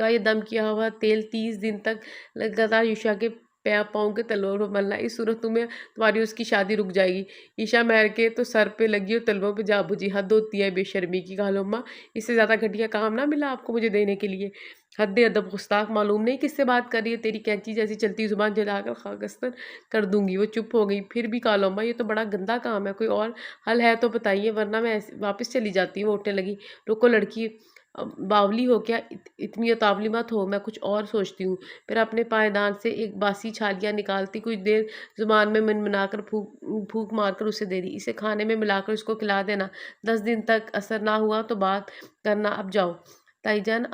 ये दम किया हुआ तेल 30 दिन तक लगातार ईशा के पाँव के तलवों पर मलना, इस सूरत तुम्हारी उसकी शादी रुक जाएगी। ईशा महर के तो सर पे लगी और तलवों पे जा बुझी। हद होती है बेशर्मी की कालो अम्मा, इससे ज़्यादा घटिया काम ना मिला आपको मुझे देने के लिए। हद अदब, गुस्ताख, मालूम नहीं किससे बात कर रही है, तेरी कैंची जैसी चलती जुबान जलाकर खाकस्तर कर दूंगी। वो चुप हो गई। फिर भी कालो अम्मा, ये तो बड़ा गंदा काम है, कोई और हल है तो बताइए, वरना मैं वापस चली जाती हूँ। वो उठने लगी। रुको लड़की, बावली हो क्या? इतनी उतावली मत हो, मैं कुछ और सोचती हूँ। फिर अपने पायदान से एक बासी छालियाँ निकालती कुछ देर जुबान में मिनमिनाकर फूंक मारकर उसे दे दी। इसे खाने में मिलाकर उसको खिला देना, 10 दिन तक असर ना हुआ तो बात करना। अब जाओ ताईजान,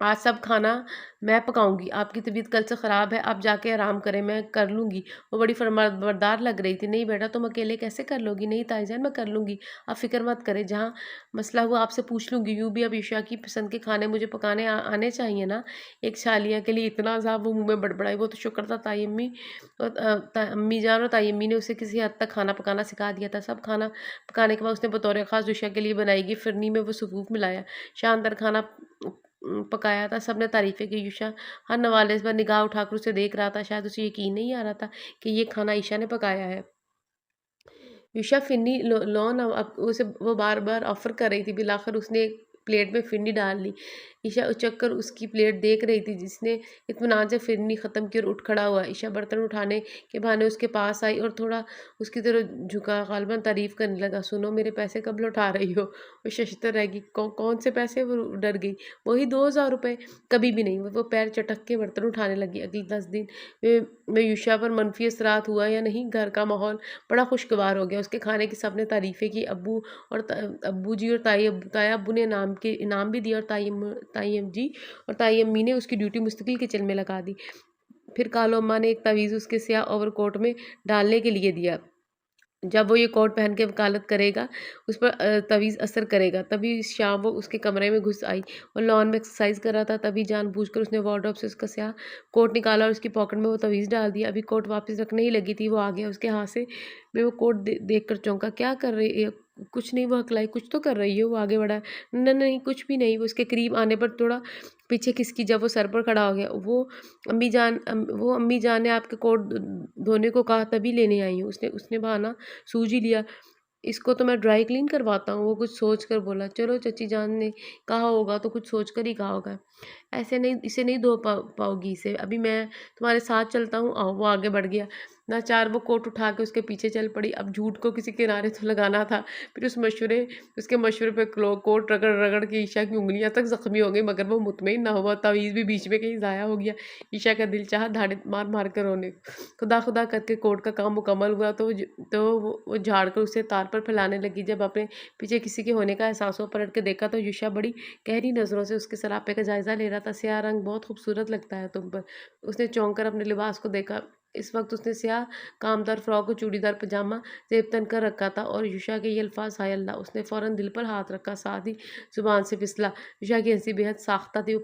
आज सब खाना मैं पकाऊंगी। आपकी तबीयत कल से ख़राब है, आप जाके आराम करें, मैं कर लूँगी। वो बड़ी फरमाबरदार लग रही थी। नहीं बेटा, तुम अकेले कैसे कर लोगी? नहीं ताईजान, मैं कर लूँगी, आप फ़िक्र मत करें। जहाँ मसला हुआ आपसे पूछ लूँगी। यूँ भी अब ईशा की पसंद के खाने मुझे पकाने आने चाहिए ना। एक सालिया के लिए इतना अज़ाब, वो मुँह में बड़बड़ाई। वो तो शुक्र था ताई अम्मी और अम्मी जान और ताई अम्मी ने उसे किसी हद तक खाना पकाना सिखा दिया था। सब खाना पकाने के बाद उसने बतौर ख़ास ईशा के लिए बनाएगी फिरनी में वो सफूफ मिलाया। शानदार खाना पकाया था। सबने तारीफ़ें की। यूशा हर नवाले पर निगाह उठाकर उसे देख रहा था। शायद उसे यकीन नहीं आ रहा था कि ये खाना ईशा ने पकाया है। यूशा फिरनी लो ना, अब उसे वो बार बार ऑफर कर रही थी। बिलाखिर उसने एक प्लेट में फिरनी डाल ली। ईशा उचक कर उसकी प्लेट देख रही थी, जिसने इत्मीनान से फिरनी ख़त्म की और उठ खड़ा हुआ। ईशा बर्तन उठाने के बहाने उसके पास आई और थोड़ा उसकी तरफ झुका, गालिबन तारीफ़ करने लगा। सुनो, मेरे पैसे कब लौटा रही हो? वो शशतर रह गई। कौन से पैसे? वो डर गई। वही 2,000 रुपये। कभी भी नहीं। वो पैर चटक के बर्तन उठाने लगी। अगले 10 दिन में यूशा पर मनफी असरात हुआ या नहीं, घर का माहौल बड़ा खुशगवार हो गया। उसके खाने की सबने तारीफ़ें की। अब्बू जी और ताया अब्बू ने इनाम भी दिया, और ताई अम्मी ने उसकी ड्यूटी मुस्तकिल किचन में लगा दी। फिर कालो अम्मा ने एक तावीज़ उसके स्याह ओवरकोट में डालने के लिए दिया। जब वो ये कोट पहन के वकालत करेगा, उस पर तवीज़ असर करेगा। तभी शाम वो उसके कमरे में घुस आई और लॉन में एक्सरसाइज कर रहा था। तभी जानबूझकर उसने वार्डरोब से उसका स्याह कोट निकाला और उसकी पॉकेट में वो तवीज़ डाल दिया। अभी कोट वापस रखने ही लगी थी, वो आ गया। उसके हाथ से में वो कोट देख कर चौंका। क्या कर रही है? कुछ नहीं, वो हकलाई। कुछ तो कर रही है। वो आगे बढ़ा। नहीं कुछ भी नहीं। वो उसके करीब आने पर थोड़ा पीछे खिसकी। जब वो सर पर खड़ा हो गया, वो अम्मी जान ने आपके कोट धोने को कहा, तभी लेने आई हूँ। उसने बहाना सूझ ही लिया। इसको तो मैं ड्राई क्लीन करवाता हूँ। वो कुछ सोच कर बोला, चलो चची जान ने कहा होगा तो कुछ सोच कर ही कहा होगा। ऐसे नहीं, इसे नहीं धो पाओगी इसे। अभी मैं तुम्हारे साथ चलता हूँ, आओ। वो आगे बढ़ गया। ना चार वो कोट उठा के उसके पीछे चल पड़ी। अब झूठ को किसी किनारे तो लगाना था। फिर उसके मशवरे पे कोट रगड़-रगड़ के ईशा की उँगलियाँ तक ज़ख्मी हो गई, मगर वो मुतमईन ना हुआ। तावीज़ भी बीच में कहीं ज़ाया हो गया। ईशा का दिल चाहा धाड़े मार-मार कर रोने। खुदा-खुदा करके कोट का काम मुकम्मल हुआ तो वो झाड़ कर उसे तार पर फैलाने लगी। जब अपने पीछे किसी के होने का एहसास हुआ, पलट के देखा तो यूशा बड़ी गहरी नज़रों से उसके सरापे का जायज़ा ले रहा था। "स्याह रंग बहुत खूबसूरत लगता है तुम पर।" उसने चौंक कर अपने लिबास को देखा। इस वक्त उसने स्याह कामदार फ्रॉक और चूड़ीदार पजामा जेब तन कर रखा था, और यूशा के ये अल्फाज, हाय अल्लाह! उसने फ़ौरन दिल पर हाथ रखा, साथ ही ज़ुबान से फिसला। यूशा की हंसी बेहद साख्ता थी। वो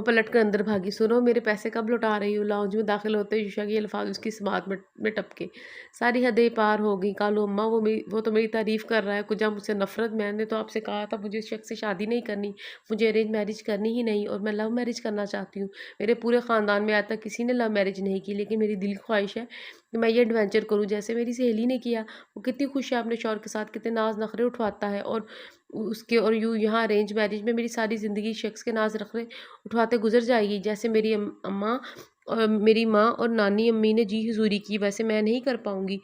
पलटकर अंदर भागी। "सुनो, मेरे पैसे कब लौटा रही हो?" लाउंज में दाखिल होते ही यूशा के ये अल्फाज उसकी समात में टपके। सारी हदें पार हो गईं। "कालू अम्मा, वो तो मेरी तारीफ़ कर रहा है, कुछ मुझसे नफ़रत। मैंने तो आपसे कहा था मुझे इस शख्स से शादी नहीं करनी, मुझे अरेंज मैरिज करनी ही नहीं, और मैं लव मैरिज करना चाहती हूँ। मेरे पूरे ख़ानदान में आज तक किसी ने लव मैरिज नहीं की, लेकिन मेरी दिल की ख्वाहिश है कि मैं ये एडवेंचर करूँ जैसे मेरी सहेली ने किया। वो कितनी खुश है अपने शौहर के साथ, कितने नाज़ नख़रे उठवाता है, और उसके और यूँ यहाँ अरेंज मैरिज में मेरी सारी ज़िंदगी इस शख्स के नाज़ नख़रे उठवाते गुज़र जाएगी। जैसे मेरी माँ और नानी अम्मी ने जी हुज़ूरी की, वैसे मैं नहीं कर पाऊँगी।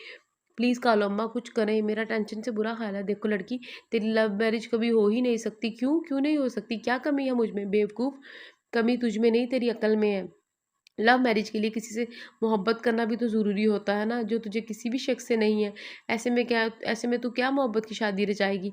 प्लीज़ कालो अम्मा, कुछ करें, मेरा टेंशन से बुरा हाल है। देखो लड़की, तेरी लव मैरिज कभी हो ही नहीं सकती। क्यों? क्यों नहीं हो सकती? क्या कमी है मुझ में? बेवकूफ़, कमी तुझ में नहीं, तेरी अक्ल में है। लव मैरिज के लिए किसी से मोहब्बत करना भी तो ज़रूरी होता है ना, जो तुझे किसी भी शख्स से नहीं है। ऐसे में तू क्या मोहब्बत की शादी रचाएगी?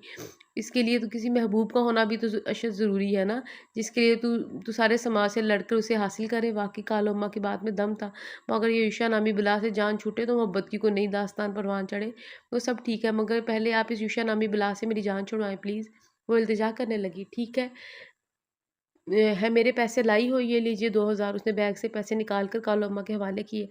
इसके लिए तो किसी महबूब का होना भी तो अशद ज़रूरी है ना, जिसके लिए तू तू सारे समाज से लड़कर उसे हासिल करे। वाक़ई कालो अम्मा की बात में दम था, मगर ये यूशा नामी बला से जान छूटे तो मोहब्बत की कोई नई दास्तान परवान चढ़े। वो सब ठीक है, मगर पहले आप इस यूशा नामी बला से मेरी जान छुड़वाएँ प्लीज़। वो इल्तिजा करने लगी। ठीक है, मेरे पैसे लाई हो, ये लीजिए 2000। उसने बैग से पैसे निकाल कर कालो अम्मा के हवाले किए।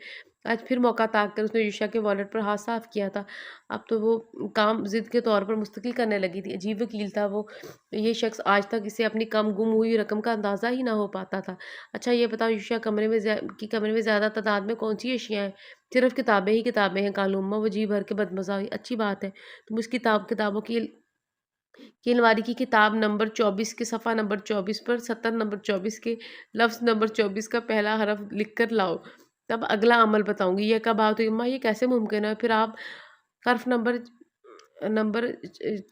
आज फिर मौका ताक कर उसने यूशा के वॉलेट पर हाथ साफ़ किया था। अब तो वो काम ज़िद के तौर पर मुस्तकिल करने लगी थी। अजीब वकील था वो। ये शख्स आज तक इसे अपनी कम गुम हुई रकम का अंदाज़ा ही ना हो पाता था। अच्छा ये बताओ यूशा, कमरे में ज़्यादा तादाद में कौन-सी अशिया हैं? सिर्फ़ किताबें ही किताबें हैं कालो अम्मा। वो जी भर के बदमज़ा हुई। अच्छी बात है। तुम इस किताबों की अलमारी की किताब नंबर 24 के सफ़ा नंबर 24 पर सत्तर नंबर 24 के लफ्ज़ नंबर 24 का पहला हरफ लिख कर लाओ, तब अगला अमल बताऊँगी। यह कब आओ तो अम्मा, ये कैसे मुमकिन है? फिर आप हर्फ़ नंबर नंबर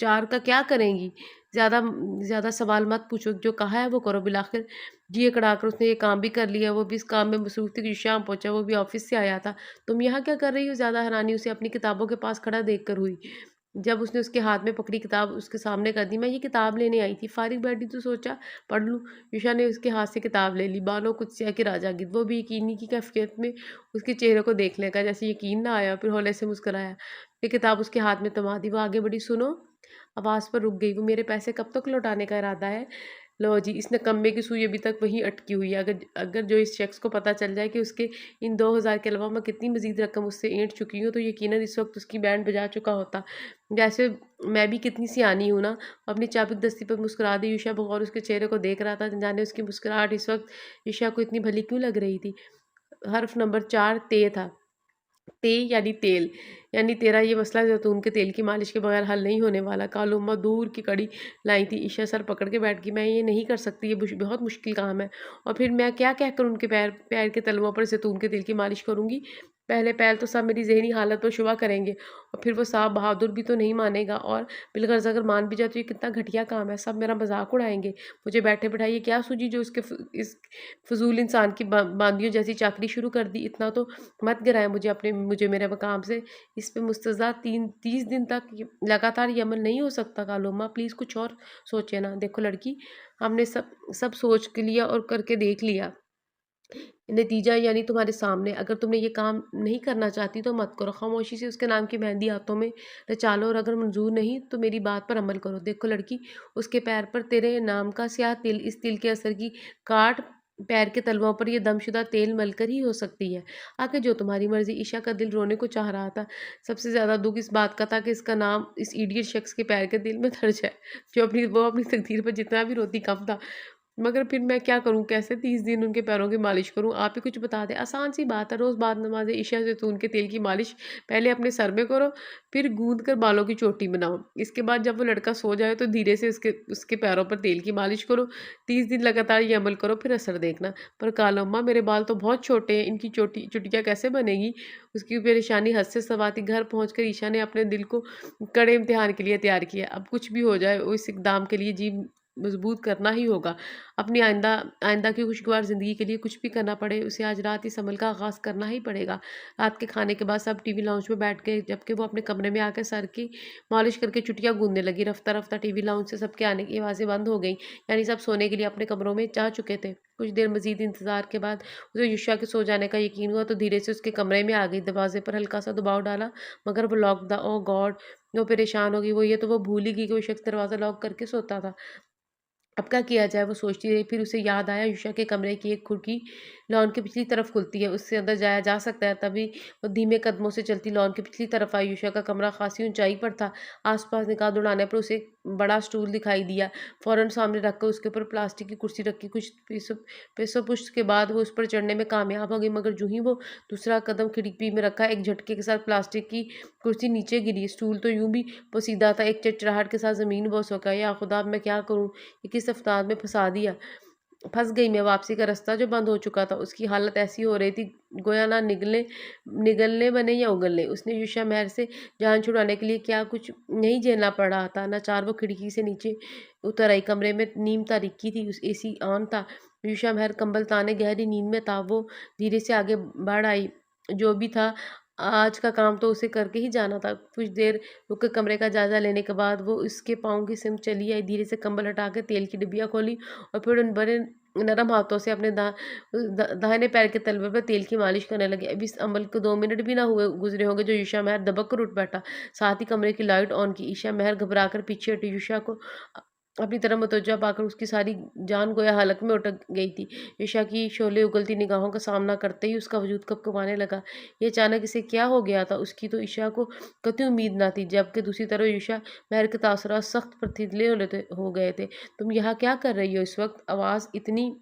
4 का क्या करेंगी? ज़्यादा ज़्यादा सवाल मत पूछो, जो कहा है वो करो। बिलाख़िर जी अकड़ा कर उसने ये काम भी कर लिया। वो भी इस काम में मसरूफ़ थी कि शाम पहुँचा, वो भी ऑफ़िस से आया था। तुम यहाँ क्या कर रही हो? ज़्यादा हैरानी उसे अपनी किताबों के पास खड़ा देख कर हुई। जब उसने उसके हाथ में पकड़ी किताब उसके सामने कर दी। "मैं ये किताब लेने आई थी, फ़ारिग बैठी तो सोचा पढ़ लूँ।" यूशा ने उसके हाथ से किताब ले ली, बानो कुदसिया की राजागिर। वो भी यकीनी की कैफ़ियत में उसके चेहरे को देख लगा, जैसे यकीन ना आया, फिर हौले से मुस्कुराया। ये किताब उसके हाथ में थमा दी। वो आगे बढ़ी। "सुनो।" आवाज़ पर रुक गई वो। "मेरे पैसे कब तक लौटाने का इरादा है?" लो जी, इस निकम्मे की सुई अभी तक वहीं अटकी हुई है। अगर अगर जो इस शख्स को पता चल जाए कि उसके इन 2000 के अलावा मैं कितनी मज़ीद रकम उससे ऐंठ चुकी हूँ, तो यकीनन इस वक़्त उसकी बैंड बजा चुका होता। जैसे मैं भी कितनी सियानी हूँ ना। अपनी चाबुक-दस्ती पर मुस्कुरा दी। यूशा बग़ौर उसके चेहरे को देख रहा था, न जाने उसकी मुस्कुराहट इस वक़्त यूशा को इतनी भली क्यों लग रही थी। हर्फ़ नंबर 4 ते था। ते यानी तेल, यानी तेरा ये मसला ज़ैतून के तेल की मालिश के बगैर हल नहीं होने वाला। कालू अम्मा दूर की कड़ी लाई थी। ईशा सर पकड़ के बैठ गई। "मैं ये नहीं कर सकती, ये बहुत मुश्किल काम है। और फिर मैं क्या कहकर उनके पैर पैर के तलवों पर ज़ैतून के तेल की मालिश करूँगी? पहले पहल तो सब मेरी ज़हनी हालत पर शुबा करेंगे, और फिर वो साहब बहादुर भी तो नहीं मानेगा, और बिलग़र्ज़ अगर मान भी जाए तो ये कितना घटिया काम है। सब मेरा मज़ाक उड़ाएँगे। मुझे बैठे-बिठाए क्या सूझी जो इस फ़ुज़ूल इंसान की बांदियों जैसी चाकरी शुरू कर दी। इतना तो मत गिराएँ मुझे मेरे मकाम से। इस पे मुस्तज़ा 30 दिन तक लगातार ये अमल नहीं हो सकता। कालो अम्मा, प्लीज़ कुछ और सोचिए ना। देखो लड़की, हमने सब सब सोच के लिया और करके देख लिया। नतीजा यानी तुम्हारे सामने। अगर तुमने ये काम नहीं करना चाहती तो मत करो। खामोशी से उसके नाम की मेहंदी हाथों में रचा लो, और अगर मंज़ूर नहीं तो मेरी बात पर अमल करो। देखो लड़की, उसके पैर पर तेरे नाम का स्याह तिल, इस तिल के असर की काट पैर के तलवों पर ये दमशुदा तेल मलकर ही हो सकती है। आगे जो तुम्हारी मर्ज़ी। ईशा का दिल रोने को चाह रहा था। सबसे ज़्यादा दुःख इस बात का था कि इसका नाम इस इडियट शख्स के पैर के दिल में दर्ज है, वो अपनी तकदीर पर जितना भी रोती कम था। मगर फिर मैं क्या करूँ, कैसे 30 दिन उनके पैरों की मालिश करूँ? आप ही कुछ बता दें। आसान सी बात है, रोज़ बाद नमाज़े इशा ज़ैतून के तेल की मालिश पहले अपने सर में करो, फिर गूँथ कर बालों की चोटी बनाओ। इसके बाद जब वो लड़का सो जाए तो धीरे से उसके उसके पैरों पर तेल की मालिश करो। 30 दिन लगातार ये अमल करो, फिर असर देखना। पर कालो अम्मा, मेरे बाल तो बहुत छोटे हैं, इनकी चुटिया कैसे बनेगी? उसकी परेशानी हद से सवाती। घर पहुँचकर ईशा ने अपने दिल को कड़े इम्तिहान के लिए तैयार किया। अब कुछ भी हो जाए, वो इस इक़दाम के लिए जी मज़बूत करना ही होगा। अपनी आइंदा आइंदा की खुशगवार ज़िंदगी के लिए कुछ भी करना पड़े, उसे आज रात इस अमल का आगाज़ करना ही पड़ेगा। रात के खाने के बाद सब टीवी लाउंज में बैठ गए, जबकि वो अपने कमरे में आकर सर की मालिश करके चुटिया गूँथने लगी। रफ्ता-रफ्ता टीवी लाउंज से सबके आने की आवाज़ें बंद हो गईं, यानी सब सोने के लिए अपने कमरों में जा चुके थे। कुछ देर मज़ीद इंतज़ार के बाद उसे युषा के सो जाने का यकीन हुआ, तो धीरे से उसके कमरे में आ गई। दरवाज़े पर हल्का-सा दबाव डाला, मगर वो लॉक था। ओह गॉड! वो परेशान हो गई। वो ये तो वो भूल ही गई कि वो शख़्स दरवाज़ा लॉक करके सोता था। अब क्या किया जाए, वो सोचती रही। फिर उसे याद आया, युषा के कमरे की एक खिड़की लॉन की पिछली तरफ खुलती है, उससे अंदर जाया जा सकता है। तभी वो धीमे कदमों से चलती लॉन की पिछली तरफ आई। युषा का कमरा खासी ऊंचाई पर था। आसपास निगाह दौड़ाने पर उसे एक बड़ा स्टूल दिखाई दिया। फौरन सामने रखकर उसके ऊपर प्लास्टिक की कुर्सी रखी। कुछ पेसोपुश के बाद वो उस पर चढ़ने में कामयाब हो गई, मगर जो ही वो दूसरा कदम खिड़की में रखा, एक झटके के साथ प्लास्टिक की कुर्सी नीचे गिरी। स्टूल तो यूं भी पोसीदा था, एक चरचराहट के साथ ज़मीन बोस हो गया। या खुदा, अब मैं क्या करूँ? ये किस अफ़तार में फँस गई मैं। वापसी का रास्ता जो बंद हो चुका था। उसकी हालत ऐसी हो रही थी गोया ना निगलने निगलने बने या उगलने। उसने युषा महर से जान छुड़ाने के लिए क्या कुछ नहीं झेलना पड़ रहा था। नाचार वो खिड़की से नीचे उतर आई। कमरे में नीम तारीकी थी, उस एसी ऑन था। युषा महर कंबल ताने गहरी नींद में था। वो धीरे से आगे बढ़ आई। जो भी था, आज का काम तो उसे करके ही जाना था। कुछ देर रुक कर कमरे का जायज़ा लेने के बाद वो उसके पाँव की सिमत चली आई। धीरे से कंबल हटा के तेल की डिब्बियाँ खोली और फिर उन बड़े नरम हाथों से अपने दाहिने पैर के तलवे पर तेल की मालिश करने लगे। अब इस अमल को 2 मिनट भी ना हुए गुजरे होंगे, जो ईशा महर दबक कर उठ बैठा। साथ ही कमरे की लाइट ऑन की। ईशा महर घबरा कर पीछे हटी। ईशा को अपनी तरफ मुतवज्जा पाकर उसकी सारी जान गोया हलक में उतर गई थी। ईशा की शोले उगलती निगाहों का सामना करते ही उसका वजूद कँपकँपाने लगा। ये अचानक इसे क्या हो गया था? उसकी तो ईशा को कतई उम्मीद ना थी, जबकि दूसरी तरफ ईशा महर के तासुरात सख्त पेचीदे हो गए थे। तुम यहाँ क्या कर रही हो इस वक्त? आवाज़ इतनी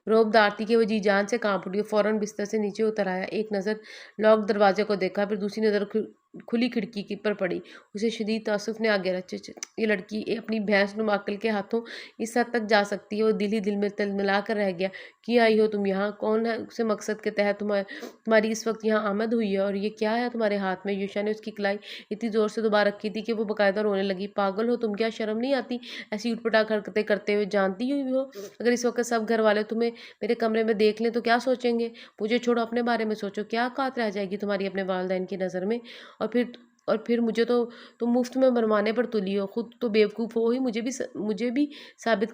रौबदार थी कि वो जी जान से काँप उठी। फ़ौरन बिस्तर से नीचे उतर आया। एक नज़र लॉक दरवाज़े को देखा, फिर दूसरी नज़र खुली खिड़की की पर पड़ी। उसे शदीद तअस्सुफ़ ने आगे रचा, ये लड़की अपनी भैंसनुमा अक्ल के हाथों इस हद तक जा सकती है। वो दिल ही दिल में तिलमिला कर रह गया। क्यों आई हो तुम यहाँ? कौन है से मकसद के तहत तुम्हारी इस वक्त यहाँ आमद हुई है? और ये क्या है तुम्हारे हाथ में? युषा ने उसकी कलाई इतनी ज़ोर से दबा रखी थी कि वो बाकायदा रोने लगी। पागल हो तुम? क्या शर्म नहीं आती ऐसी उटपटांग हरकतें करते हुए? जानती ही हो अगर इस वक्त सब घर वाले तुम्हें मेरे कमरे में देख लें तो क्या सोचेंगे? मुझे छोड़ो, अपने बारे में सोचो। क्या औकात रह जाएगी तुम्हारी अपने वालिदैन की नज़र में? और फिर मुझे तो तुम मुफ्त में मरवाने पर तुली हो। खुद तो बेवकूफ़ हो ही, मुझे भी साबित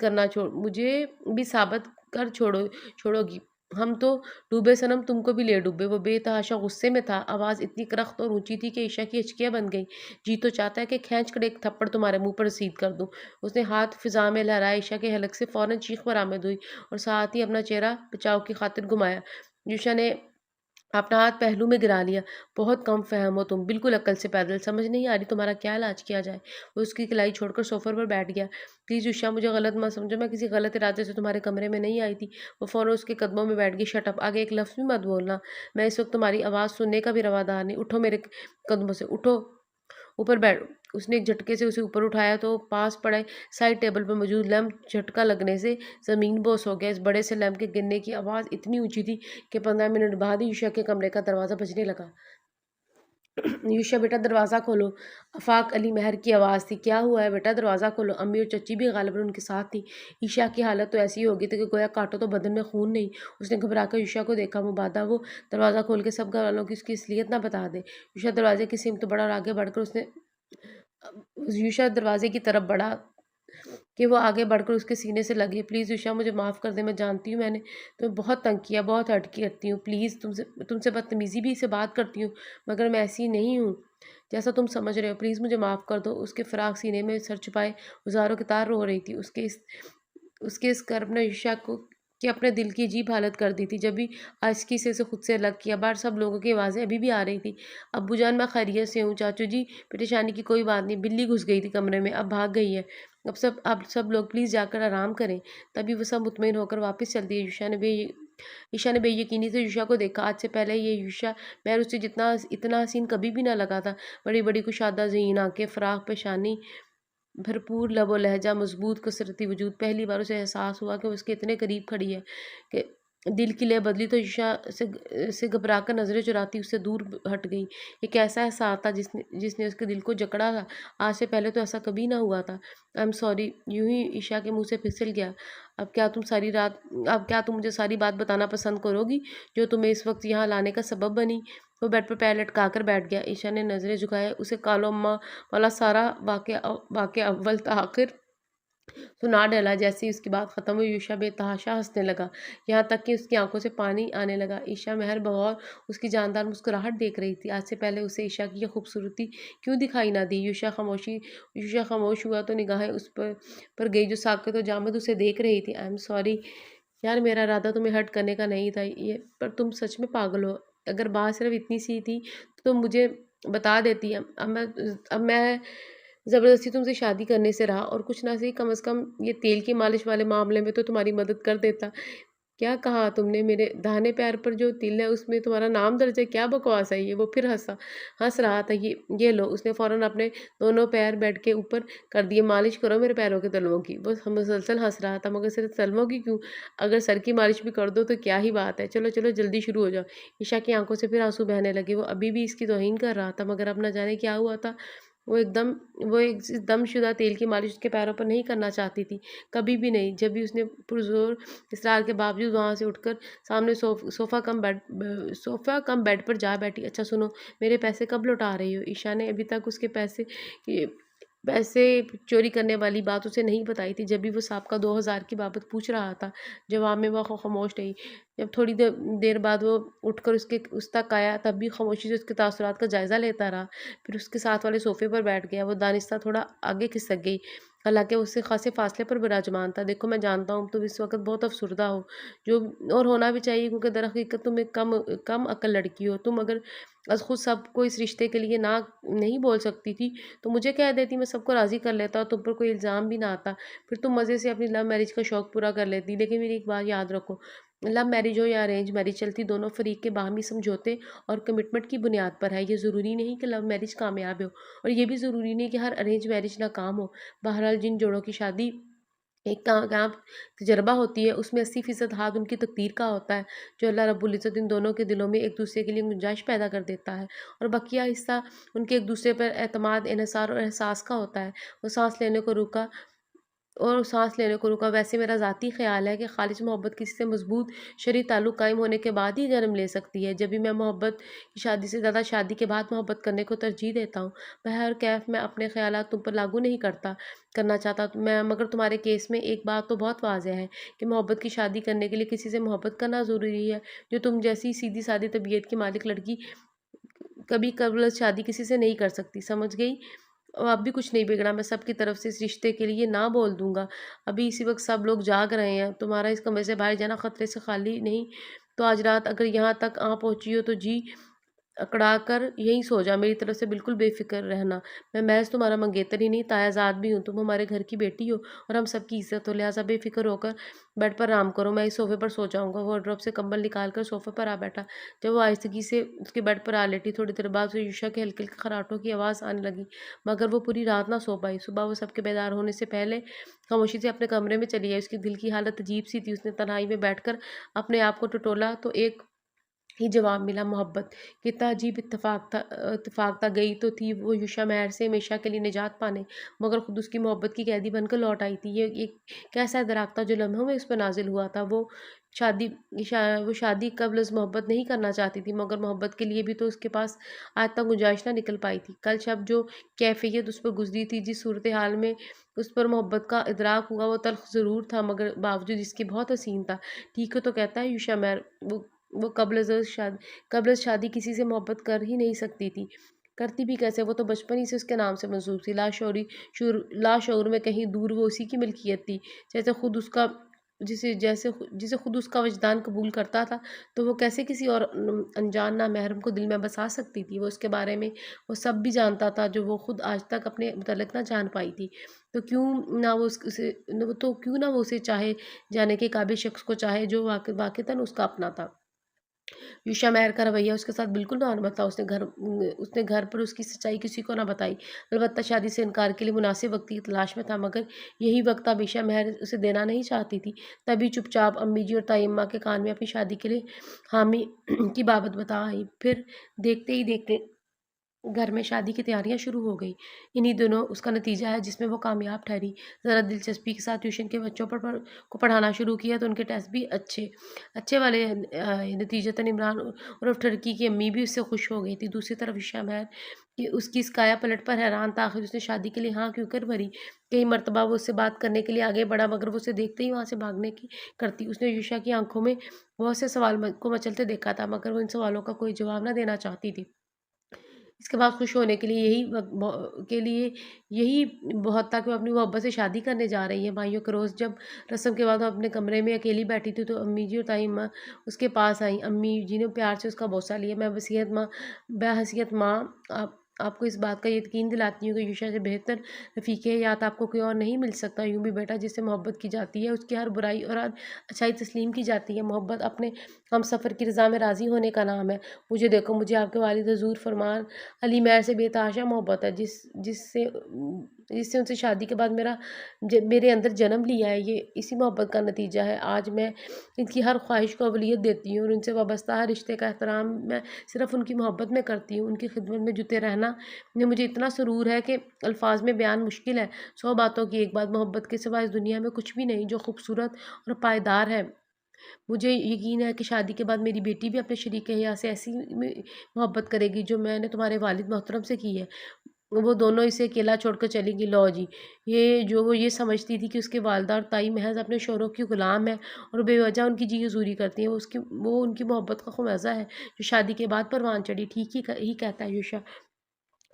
कर छोड़ोगी। हम तो डूबे सनम, तुमको भी ले डूबे। वो बेतहाशा गुस्से में था। आवाज़ इतनी करख्त और ऊँची थी कि ईशा की हिचकियाँ बन गईं। जी तो चाहता है कि खींच कर एक थप्पड़ तुम्हारे मुँह पर रसीद कर दूँ। उसने हाथ फ़िज़ा में लहराया। ईशा के हलक से फ़ौरन चीख बरामद हुई और साथ ही अपना चेहरा बचाव की खातिर घुमाया। यूशा ने अपना हाथ पहलू में गिरा लिया। बहुत कम फ़हम हो तुम, बिल्कुल अक्ल से पैदल। समझ नहीं आ रही तुम्हारा क्या इलाज किया जाए? वो उसकी कलाई छोड़कर सोफ़े पर बैठ गया। प्लीज़ उषा, मुझे गलत मत समझो, मैं किसी गलत इरादे से तुम्हारे कमरे में नहीं आई थी। वो फ़ौरन उसके कदमों में बैठ गई। Shut up! आगे एक लफ्ज़ भी मत बोलना। मैं इस वक्त तुम्हारी आवाज़ सुनने का भी रवादार नहीं। उठो मेरे कदमों से, उठो। ऊपर बैठ। उसने एक झटके से उसे ऊपर उठाया तो पास पड़े साइड टेबल पर मौजूद लैंप झटका लगने से ज़मीन बोस हो गया। इस बड़े से लैंप के गिरने की आवाज़ इतनी ऊंची थी कि 15 मिनट बाद ही यूशा के कमरे का दरवाज़ा बजने लगा। यूशा, बेटा दरवाज़ा खोलो। आफाक अली महर की आवाज़ थी। क्या हुआ है बेटा? दरवाज़ा खोलो। अम्मी और चच्ची भी गालिबन उनके साथ थी। ईशा की हालत तो ऐसी हो गई थी कि गोया काटो तो बदन में खून नहीं। उसने घबरा कर यूशा को देखा। मुबादा वो दरवाज़ा खोल के सब घर वालों की उसकी असलियत ना बता दे। यूशा दरवाजे की सिमत बढ़ा और आगे बढ़कर उसने यूशा दरवाजे की तरफ बढ़ा कि वो आगे बढ़कर उसके सीने से लगी। प्लीज़ यूशा, मुझे माफ़ कर दे। मैं जानती हूँ मैंने तुम्हें बहुत तंग किया, बहुत हर्ट करती हूँ। प्लीज़, तुमसे बदतमीज़ी भी से बात करती हूँ, मगर मैं ऐसी नहीं हूँ जैसा तुम समझ रहे हो। प्लीज़ मुझे माफ़ कर दो। उसके फ़राक सीने में सर छुपाए हज़ारों की तार रो रही थी। उसके इस कर्ब ने ईशा को कि अपने दिल की अजीब हालत कर दी थी। जब भी आशिकी से खुद से अलग किया, बाहर सब लोगों की आवाज़ें अभी भी आ रही थी। अब्बू जान, मैं खैरियत से हूँ। चाचू जी, परेशानी की कोई बात नहीं। बिल्ली घुस गई थी कमरे में, अब भाग गई है। अब सब आप सब लोग प्लीज़ जाकर आराम करें। तभी वो सब मुतमईन होकर वापस चलती है। ईशा ने बेयकीनी से यूशा को देखा। आज से पहले ये यूशा महर उसे जितना इतना हसीन कभी भी ना लगा था। बड़ी-बड़ी कुशादा ज़हीन आँखें, फ़राख पेशानी, भरपूर लबो लहजा, मज़बूत कसरती वजूद। पहली बार उसे एहसास हुआ कि वो उसके इतने करीब खड़ी है कि दिल की लय बदली तो ईशा से घबराकर नज़रें चुराती उससे दूर हट गई। ये कैसा एहसास था जिसने जिसने उसके दिल को जकड़ा था। आज से पहले तो ऐसा कभी ना हुआ था। आई एम सॉरी, यूं ही ईशा के मुंह से फिसल गया। अब क्या तुम मुझे सारी बात बताना पसंद करोगी जो तुम्हें इस वक्त यहाँ लाने का सबब बनी? वो बेड पर पैर लटका कर बैठ गया। ईशा ने नज़रें झुकाए उसे कालो अम्मा वाला सारा वाक़या अव्वल था आखिर सुना डाला। जैसे ही उसकी बात ख़त्म हुई ईशा बेतहाशा हंसने लगा, यहाँ तक कि उसकी आंखों से पानी आने लगा। ईशा महर बगौर उसकी जानदार मुस्कुराहट देख रही थी। आज से पहले उसे ईशा की यह खूबसूरती क्यों दिखाई ना दी? ईशा खामोश हुआ तो निगाहें उस पर गई जो साक़ित और जामिद उसे देख रही थी। आई एम सॉरी यार, मेरा इरादा तुम्हें हर्ट करने का नहीं था ये, पर तुम सच में पागल हो। अगर बात सिर्फ इतनी सी थी तो तुम मुझे बता देती। अब मैं ज़बरदस्ती तुमसे शादी करने से रहा, और कुछ ना सही कम से कम ये तेल की मालिश वाले मामले में तो तुम्हारी मदद कर देता। क्या कहा तुमने? मेरे दाहिने पैर पर जो तिल है उसमें तुम्हारा नाम दर्ज है? क्या बकवास है ये? वो फिर हंस रहा था। ये लो। उसने फ़ौरन अपने दोनों पैर बेड के ऊपर कर दिए। मालिश करो मेरे पैरों के तलवों की। वो मुसलसल हंस रहा था, मगर सिर्फ तलवों की क्यों? अगर सर की मालिश भी कर दो तो क्या ही बात है। चलो चलो जल्दी शुरू हो जाओ। ईशा की आंखों से फिर आंसू बहने लगे। वो अभी भी इसकी तौहीन कर रहा था, मगर अब न जाने क्या हुआ था। वो एकदम वो एक दमशुदा तेल की मालिश उसके पैरों पर नहीं करना चाहती थी, कभी भी नहीं। जब भी उसने पुरज़ोर इसरार के बावजूद वहाँ से उठकर सामने सोफ़ा कम बेड पर जा बैठी। अच्छा सुनो, मेरे पैसे कब लौटा रही हो? ईशा ने अभी तक उसके पैसे चोरी करने वाली बात उसे नहीं बताई थी। जब भी वो साहब 2000 की बाबत पूछ रहा था, जवाब में वह खामोश रही। जब थोड़ी देर बाद वो उठकर उस तक आया, तब भी खामोशी से उसके तासुरात का जायज़ा लेता रहा। फिर उसके साथ वाले सोफ़े पर बैठ गया। वो दानिस्ता थोड़ा आगे खिसक गई, हालाँकि उससे ख़ासे फ़ासले पर विराजमान था। देखो, मैं जानता हूँ तुम इस वक़्त बहुत अफ़सुर्दा हो, जो और होना भी चाहिए, क्योंकि दरहकीकत तुम एक कम अक्ल लड़की हो। तुम अगर खुद सबको इस रिश्ते के लिए ना नहीं बोल सकती थी, तो मुझे कह देती, मैं सबको राज़ी कर लेता और तुम पर कोई इल्ज़ाम भी ना आता। फिर तुम मज़े से अपनी लव मैरिज का शौक़ पूरा कर लेती। लेकिन मेरी एक बात याद रखो, लव मैरिज हो या अरेंज मैरिज, चलती दोनों फ़रीक़ के बाहमी समझौते और कमिटमेंट की बुनियाद पर है। ये ज़रूरी नहीं कि लव मैरिज कामयाब हो, और ये भी ज़रूरी नहीं कि हर अरेंज मैरिज नाकाम हो। बहरहाल जिन जोड़ों की शादी एक कामयाब तजर्बा होती है, उसमें 80% हाथ उनकी तकदीर का होता है, जो अल्लाह रब्बुल इज़्ज़त इन दोनों के दिलों में एक दूसरे के लिए गुंजाइश पैदा कर देता है, और बकिया हिस्सा उनके एक दूसरे पर एतमाद, इन्हिसार और एहसास का होता है। वो सांस लेने को रुका। वैसे मेरा ज़ाती ख़्याल है कि ख़ालिस मोहब्बत किसी से मज़बूत शरई ताल्लुक़ कायम होने के बाद ही जन्म ले सकती है। जब भी मैं मोहब्बत की शादी से ज़्यादा शादी के बाद मोहब्बत करने को तरजीह देता हूँ। बहर कैफ़ मैं अपने ख़यालात तुम पर लागू नहीं करना चाहता मैं, मगर तुम्हारे केस में एक बात तो बहुत वाज़ेह है कि मोहब्बत की शादी करने के लिए किसी से मोहब्बत करना ज़रूरी है, जो तुम जैसी सीधी-सादी तबीयत की मालिक लड़की कभी कबल शादी किसी से नहीं कर सकती। समझ गई? अब भी कुछ नहीं बिगड़ा। मैं सबकी तरफ से इस रिश्ते के लिए ना बोल दूँगा। अभी इसी वक़्त सब लोग जाग रहे हैं। तुम्हारा इस कमरे से बाहर जाना ख़तरे से खाली नहीं। तो आज रात अगर यहाँ तक आ पहुँची हो तो जी अकड़ा कर यहीं सो जा। मेरी तरफ से बिल्कुल बेफ़िक्र रहना। मैं महज़ तुम्हारा मंगेतर ही नहीं, तायाज़ाद भी हूँ। तुम हमारे घर की बेटी हो और हम सबकी इज़्ज़त हो, लिहाज़ा बेफ़िक्र होकर बेड पर आराम करो। मैं इस सोफ़े पर सो जाऊँगा। वो वार्डरोब से कंबल निकाल कर सोफ़े पर आ बैठा। जब वो आहिस्तगी से उसके बेड पर आ लेटी, थोड़ी देर बाद उसे यूशा के हल्के-हल्के खर्राटों की आवाज़ आने लगी, मगर वो पूरी रात ना सो पाई। सुबह वो सबके बेदार होने से पहले खामोशी से अपने कमरे में चली आई। उसके दिल की हालत अजीब-सी थी। उसने तन्हाई में बैठकर अपने आप को टटोला तो एक ही जवाब मिला, मोहब्बत। कितना अजीब इत्तेफ़ाक था। गई तो थी वो यूशा महर से हमेशा के लिए निजात पाने, मगर खुद उसकी मोहब्बत की कैदी बनकर लौट आई थी। ये एक कैसा इदराक था जो लम्हों में उस पर नाज़िल हुआ था। शादी वो शादी क़ब्ल अज़ मोहब्बत नहीं करना चाहती थी, मगर मोहब्बत के लिए भी तो उसके पास आज तक गुंजाइश ना निकल पाई थी। कल शब जो कैफ़ियत उस पर गुज़री थी, जिस सूरत हाल में उस पर मोहब्बत का इदराक हुआ, वो तल्ख़ ज़रूर था, मगर बावजूद इसके बहुत हसीन था। ठीक है तो कहता है यूशा महर, वो क़ब्ल अज़ शादी किसी से मोहब्बत कर ही नहीं सकती थी। करती भी कैसे? वो तो बचपन ही से उसके नाम से मंसूब थी। लाशऊर में कहीं दूर वो उसी की मिल्कियत थी, जैसे खुद उसका जिसे खुद उसका वजदान कबूल करता था, तो वो कैसे किसी और अनजान नामहरम को दिल में बसा सकती थी। वो उसके बारे में वो सब भी जानता था जो वो खुद आज तक अपने मुतल्लिक़ ना जान पाई थी। तो क्यों ना वो उसे चाहे, जाने के काबिल शख्स को चाहे जो वाक़तन उसका अपना था। यूशा मेहर का रवैया उसके साथ बिल्कुल नॉर्मल था। उसने घर पर उसकी सच्चाई किसी को ना बताई। अलबत्ता शादी से इनकार के लिए मुनासिब वक़्त की तलाश में था, मगर यही वक़्त अब ईशा मेहर उसे देना नहीं चाहती थी। तभी चुपचाप अम्मी जी और ताई अम्मा के कान में अपनी शादी के लिए हामी की बाबत बता आई। फिर देखते ही देखते घर में शादी की तैयारियां शुरू हो गई। इन्हीं दिनों उसका नतीजा है जिसमें वो कामयाब ठहरी। ज़रा दिलचस्पी के साथ ट्यूशन के बच्चों को पढ़ाना शुरू किया तो उनके टेस्ट भी अच्छे अच्छे वाले नतीजतन इमरान और टर्की की अम्मी भी उससे खुश हो गई थी। दूसरी तरफ ईशा महर कि उसकी इस काया पलट पर हैरान था। आखिर उसने शादी के लिए हाँ क्यों कर भरी। कई मरतबा वो उससे बात करने के लिए आगे बढ़ा, मगर वो उसे देखते ही वहाँ से भागने की करती। उसने यूशा की आंखों में बहुत से सवाल को मचलते देखा था, मगर वो इन सवालों का कोई जवाब ना देना चाहती थी। इसके बाद खुश होने के लिए यही बहुत था कि वो अपनी मोहब्बत से शादी करने जा रही है। भाइयों के रोज़ जब रस्म के बाद वो अपने कमरे में अकेली बैठी थी, तो अम्मी जी और ताई अम्मा उसके पास आईं। अम्मी जी ने प्यार से उसका बोसा लिया। "बेहैसियत माँ, आपको इस बात का यकीन दिलाती हूँ कि यूशा से बेहतर रफ़ीक़ हयात आपको कोई और नहीं मिल सकता। यूँ भी बेटा, जिससे मोहब्बत की जाती है उसकी हर बुराई और हर अच्छाई तस्लीम की जाती है। मोहब्बत अपने हमसफ़र की रज़ा में राज़ी होने का नाम है। मुझे देखो, मुझे आपके वालिद हज़ूर फरमान अली मेहर से बेतहाशा मोहब्बत है, जिससे उनसे शादी के बाद मेरे अंदर जन्म लिया है। ये इसी मोहब्बत का नतीजा है। आज मैं इनकी हर ख्वाहिश को अवलियत देती हूँ और उनसे वाबस्ता हर रिश्ते का एहतराम मैं सिर्फ़ उनकी मोहब्बत में करती हूँ। उनकी खिदमत में जुटे रहना में मुझे इतना सुरूर है कि अल्फाज में बयान मुश्किल है। 100 बातों की एक बात, मोहब्बत के सिवा इस दुनिया में कुछ भी नहीं जो खूबसूरत और पायदार है। मुझे यकीन है कि शादी के बाद मेरी बेटी भी अपने शरीक हयात से ऐसी मोहब्बत करेगी जो मैंने तुम्हारे वालिद मोहतरम से की है। वो दोनों इसे अकेला छोड़कर चली गई। लो जी, वो ये समझती थी कि उसके वालिदा और ताई महज़ अपने शौहरों की ग़ुलाम है और बेवजह उनकी जी हज़ूरी करती हैं। वो उनकी मोहब्बत का ख़ुमासा है जो शादी के बाद परवान चढ़ी। ठीक ही कहता है यूशा।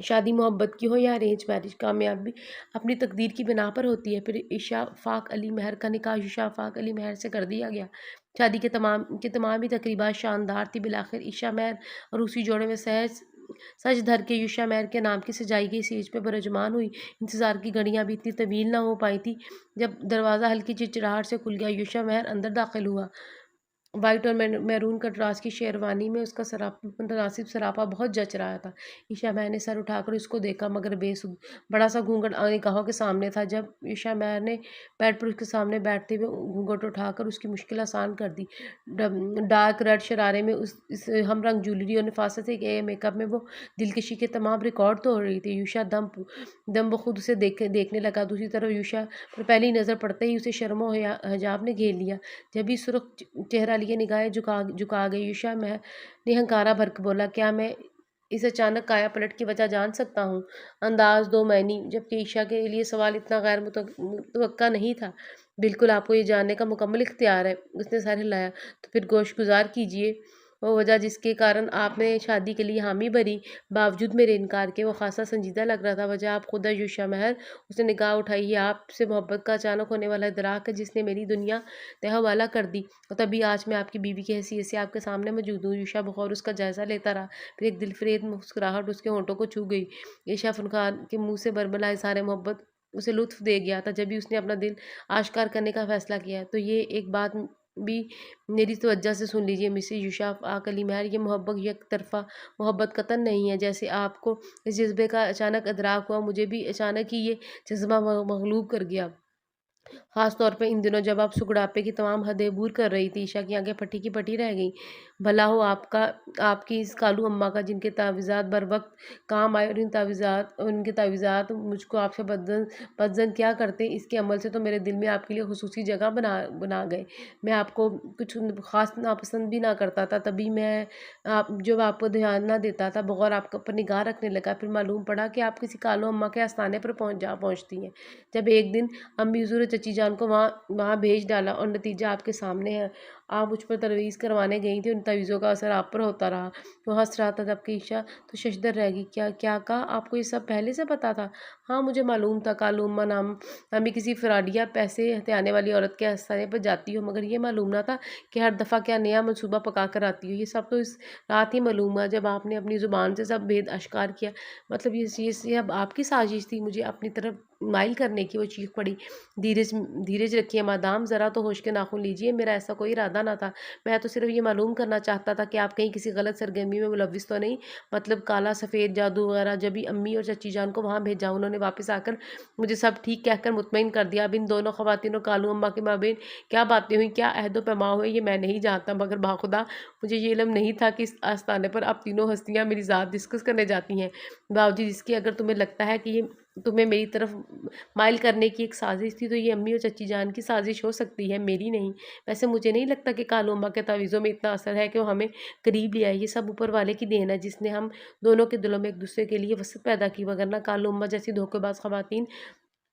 शादी मोहब्बत की हो या अरेंज मैरिज, कामयाबी अपनी तकदीर की बिना पर होती है। फिर इशफ़ाक़ अली मेहर का निकाह इशफ़ाक़ अली मेहर से कर दिया गया। शादी के तमाम ही तकरीबात शानदार थी। बिलाखिर इशा मेहर और उसी जोड़े में सज धर के यूशा मेहर के नाम की सजाई गई स्टेज पे बरजमान हुई। इंतज़ार की घड़ियां भी इतनी तवील ना हो पाई थी। जब दरवाज़ा हल्की चिड़चिड़ाहट से खुल गया, यूशा मेहर अंदर दाखिल हुआ। वाइट और मैरून कंट्रास्ट की शेरवानी में उसका मुतनासिब सरापा बहुत जच रहा था। ईशा महर ने सर उठाकर उसको देखा, मगर बेसुध बड़ा सा घूंघट निगाहों के सामने था। जब ईशा महर ने बेड पर उसके सामने बैठते हुए घूंघट उठाकर उसकी मुश्किल आसान कर दी। डार्क रेड शरारे में इस हमरंग ज्वेलरी और नफासत से गए मेकअप में वो दिलकशी के तमाम रिकॉर्ड तोड़ रही थी। यूशा दम बखुद उसे देखने लगा। दूसरी तरफ यूशा पर पहली नज़र पड़ते ही उसे शर्मो हिजाब ने घेर लिया। जब भी सुर्ख चेहरा लिए निगाहें झुका गई, यूशा ने हंकारा भरकर बोला, क्या मैं इस अचानक काया पलट की वजह जान सकता हूँ? अंदाज दो मैनी, जबकि ईशा के लिए सवाल इतना गैर मुतवक्का नहीं था। बिल्कुल, आपको ये जानने का मुकम्मल इख्तियार है। उसने सर हिलाया। तो फिर गोशगुजार कीजिए। वो वजह जिसके कारण आपने शादी के लिए हामी भरी, बावजूद मेरे इनकार के, वो खासा संजीदा लग रहा था। वजह आप खुद है यूशा महर। उसने निगाह उठाई। ये आपसे मोहब्बत का अचानक होने वाला इदराक है जिसने मेरी दुनिया तहवाला कर दी, और तभी आज मैं आपकी बीवी की हैसियत से आपके सामने मौजूद हूँ। यूशा बगौर उसका जायज़ा लेता रहा। फिर एक दिलफरेब मुस्कुराहट उसके होंठों को छू गई। ईशा फनकार के मुंह से बरबला इज़हार मोहब्बत उसे लुत्फ दे गया था। जब भी उसने अपना दिल आश्कार करने का फैसला किया, तो ये एक बात भी मेरी तवज्जो से सुन लीजिए मिसेस यूशफ़ाक़ अली मेहर, ये मोहब्बत एक तरफ़ा मोहब्बत कतन नहीं है। जैसे आपको इस जज्बे का अचानक इदराक हुआ, मुझे भी अचानक ही ये जज्बा मग़लूब कर गया। ख़ास तौर पे इन दिनों जब आप सुगड़ापे की तमाम हदें दूर कर रही थी। ईशा की आंखें फटी की फटी रह गईं। भला हो आपकी इस कालू अम्मा का, जिनके तावीज़ात बर वक़्त काम आए, और उनके तावीज़ात मुझको आपसे बदज़न क्या करते, इसके अमल से तो मेरे दिल में आपके लिए ख़ुसूसी जगह बना गए। मैं आपको कुछ ख़ास नापसंद भी ना करता था, तभी मैं जब आपको ध्यान ना देता था, बगौर आपके ऊपर निगाह रखने लगा। फिर मालूम पड़ा कि आप किसी कालू अम्मा के आस्थाने पर पहुँचती हैं। जब एक दिन अम्मी हुज़ूर चची जान को वहाँ वहाँ भेज डाला और नतीजा आपके सामने है। आप मुझ पर तवीज़ करवाने गई थी, उन तवीज़ों का असर आप पर होता रहा। वो हँस रहा था जबकि ईशा तो शशदर रह गई। क्या क्या कहा? आपको ये सब पहले से पता था? हाँ, मुझे मालूम था कालूम्मा नामी किसी फ्रॉडिया पैसे हथियाने वाली औरत के आस्थाने पर जाती हो, मगर ये मालूम ना था कि हर दफ़ा क्या नया मनसूबा पका कर आती हो। ये सब तो इस रात ही मालूम हुआ जब आपने अपनी ज़ुबान से सब भेद आश्कार किया। मतलब ये अब आपकी साजिश थी मुझे अपनी तरफ माइल करने की। वो चीख पड़ी। धीरज धीरज रखिए मादाम, ज़रा तो होश के नाखून लीजिए। मेरा ऐसा कोई इरादा ना था। मैं तो सिर्फ ये मालूम करना चाहता था कि आप कहीं किसी गलत सरगर्मी में मुलविस तो नहीं, मतलब काला सफ़ेद जादू वगैरह। जब भी अम्मी और चची जान को वहाँ भेजा, उन्होंने वापस आकर मुझे सब ठीक कहकर मुतमईन कर दिया। अब इन दोनों ख़वातीन और कालू अम्मा के माबेन क्या बातें हुई, क्या अहद व पैमा हुए, ये मैं नहीं जानता, मगर बाखुदा मुझे ये इल्म नहीं था कि इस आस्थाने पर अब तीनों हस्तियाँ मेरी ज़ात डिस्कस करने जाती हैं। बावजूद इसके अगर तुम्हें लगता है कि ये तुम्हें मेरी तरफ माइल करने की एक साजिश थी, तो ये अम्मी और चची जान की साजिश हो सकती है, मेरी नहीं। वैसे मुझे नहीं लगता कि कालू अम्मा के तावीज़ों में इतना असर है कि वो हमें करीब ले आए। ये सब ऊपर वाले की देन है, जिसने हम दोनों के दिलों में एक दूसरे के लिए वसत पैदा की। वगरना कालू अम्मा जैसी धोखेबाज ख़वातीन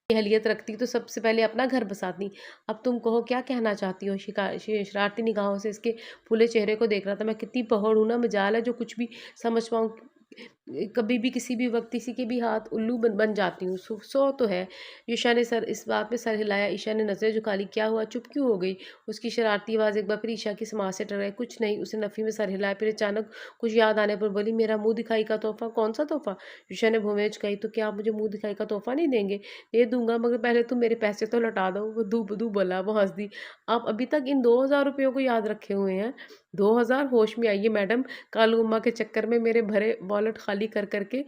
अहलियत रखती तो सबसे पहले अपना घर बसाती। अब तुम कहो क्या कहना चाहती हो? शरारती निगाहों से इसके फूले चेहरे को देख रहा था। मैं कितनी पहाड़ हूँ ना, मजाल है जो कुछ भी समझ पाऊँ। कभी भी किसी भी वक्त किसी के भी हाथ उल्लू बन जाती हूँ। सो तो है। ईशा ने सर इस बात में सर हिलाया। ईशा ने नजरें झुका ली। क्या हुआ, चुप क्यों हो गई? उसकी शरारती आवाज़ एक बार फिर ईशा की समाज से टकराई। कुछ नहीं, उसने नफ़ी में सर हिलाया। फिर अचानक कुछ याद आने पर बोली, मेरा मुंह दिखाई का तोहफा? कौन सा तोहफा? ईशा ने भौहें चुकाई। तो क्या आप मुझे मुंह दिखाई का तोहफा नहीं देंगे? दे दूंगा, मगर पहले तुम मेरे पैसे तो लौटा दो। वो दू बदू बोला। वो हंस दी। आप अभी तक इन 2,000 रुपयों को याद रखे हुए हैं? 2,000? होश में आइए मैडम। कालू अम्मा के चक्कर में मेरे भरे वॉलेट खाली कर करके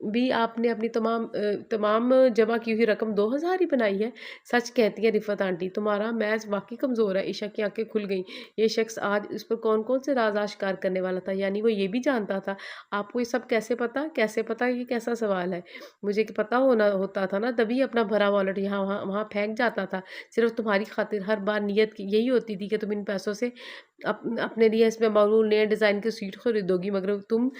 भी आपने अपनी तमाम जमा की हुई रकम 2,000 ही बनाई है। सच कहती है रिफ़त आंटी, तुम्हारा मैथ वाकई कमज़ोर है। ईशा की आंखें खुल गईं। ये शख्स आज इस पर कौन कौन से राज आश्कार करने वाला था? यानी वो ये भी जानता था? आपको ये सब कैसे पता? कैसे पता? ये कैसा सवाल है? मुझे पता होना होता था ना, तभी अपना भरा वॉलेट यहाँ वहाँ वहाँ फेंक जाता था। सिर्फ तुम्हारी खातिर। हर बार नीयत यही होती थी कि तुम इन पैसों से अपने लिए इसमें मामूल नए डिज़ाइन की सीट खरीदोगी, मगर तुम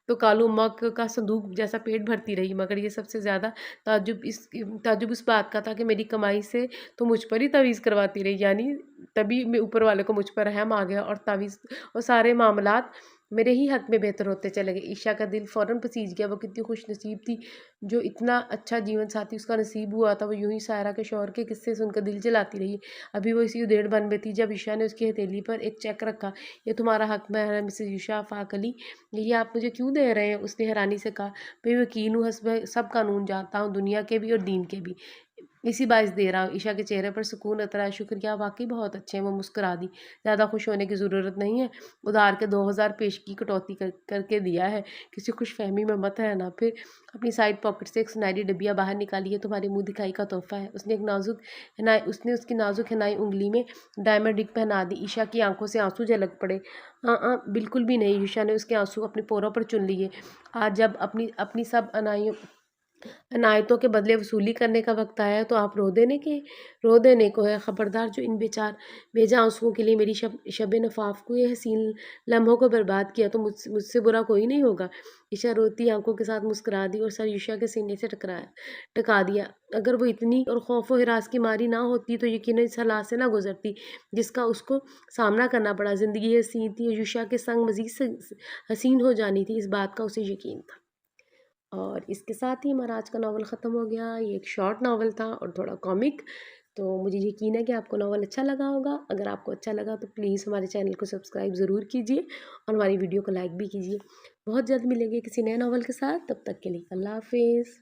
तो कालू अम्मा का संदूक जैसा पेट भरती रही। मगर ये सबसे ज़्यादा ताज्जुब इस बात का था कि मेरी कमाई से तो मुझ पर ही तावीज़ करवाती रही। यानी तभी मैं ऊपर वाले को मुझ पर रहम आ गया और तावीज़ और सारे मामलात मेरे ही हक में बेहतर होते चले गए। ईशा का दिल फ़ौरन पसीज गया। वो कितनी खुश नसीब थी जो इतना अच्छा जीवन साथी उसका नसीब हुआ था। वो यूं ही सायरा के शौहर के किस्से सुनकर दिल जलाती रही। अभी वो इसी उधेड़ बन में थी जब ईशा ने उसकी हथेली पर एक चेक रखा। ये तुम्हारा हक में है मिसेज ईशा फाक अली, ये आप मुझे क्यों दे रहे हैं? उसने हैरानी से कहा। मैं यकीन हूँ, हस्ब सब कानून जानता हूँ, दुनिया के भी और दीन के भी, इसी बाइस दे रहा हूँ। ईशा के चेहरे पर सुकून उतरा है। शुक्रिया, वाकई बहुत अच्छे हैं। वो मुस्कुरा दी। ज़्यादा खुश होने की ज़रूरत नहीं है। उधार के 2,000 पेश की कटौती करके दिया है। किसी खुशफहमी में मत है ना। फिर अपनी साइड पॉकेट से एक सुनहरी डबिया बाहर निकाली। है तुम्हारी मुँह दिखाई का तोहफा है। उसने उसकी नाजुक हिनाई उंगली में डायमंड रिंग पहना दी। ईशा की आंखों से आंसू झलक पड़े। हाँ बिल्कुल भी नहीं। ईशा ने उसके आंसू अपने पोरों पर चुन लिए। आज जब अपनी अपनी सब अनायतों के बदले वसूली करने का वक्त आया है, तो आप रो देने को है। खबरदार, जो इन बेजा आंसुओं के लिए मेरी शब नफाफ को, ये हसीन लम्हों को बर्बाद किया, तो मुझसे बुरा कोई नहीं होगा। ईशा रोती आंखों के साथ मुस्कुरा दी और सर ईशा के सीने से टका दिया। अगर वो इतनी और खौफ व हिरास की मारी ना होती तो यकीनन इस हालात से ना गुजरती जिसका उसको सामना करना पड़ा। ज़िंदगी हसीन थी और ईशा के संग मज़ीद हसीन हो जानी थी, इस बात का उसे यकीन था। और इसके साथ ही हमारा आज का नावल ख़त्म हो गया। ये एक शॉर्ट नावल था और थोड़ा कॉमिक। तो मुझे यकीन है कि आपको नावल अच्छा लगा होगा। अगर आपको अच्छा लगा तो प्लीज़ हमारे चैनल को सब्सक्राइब ज़रूर कीजिए और हमारी वीडियो को लाइक भी कीजिए। बहुत जल्द मिलेंगे किसी नए नावल के साथ। तब तक के लिए अल्लाह हाफ़िज़।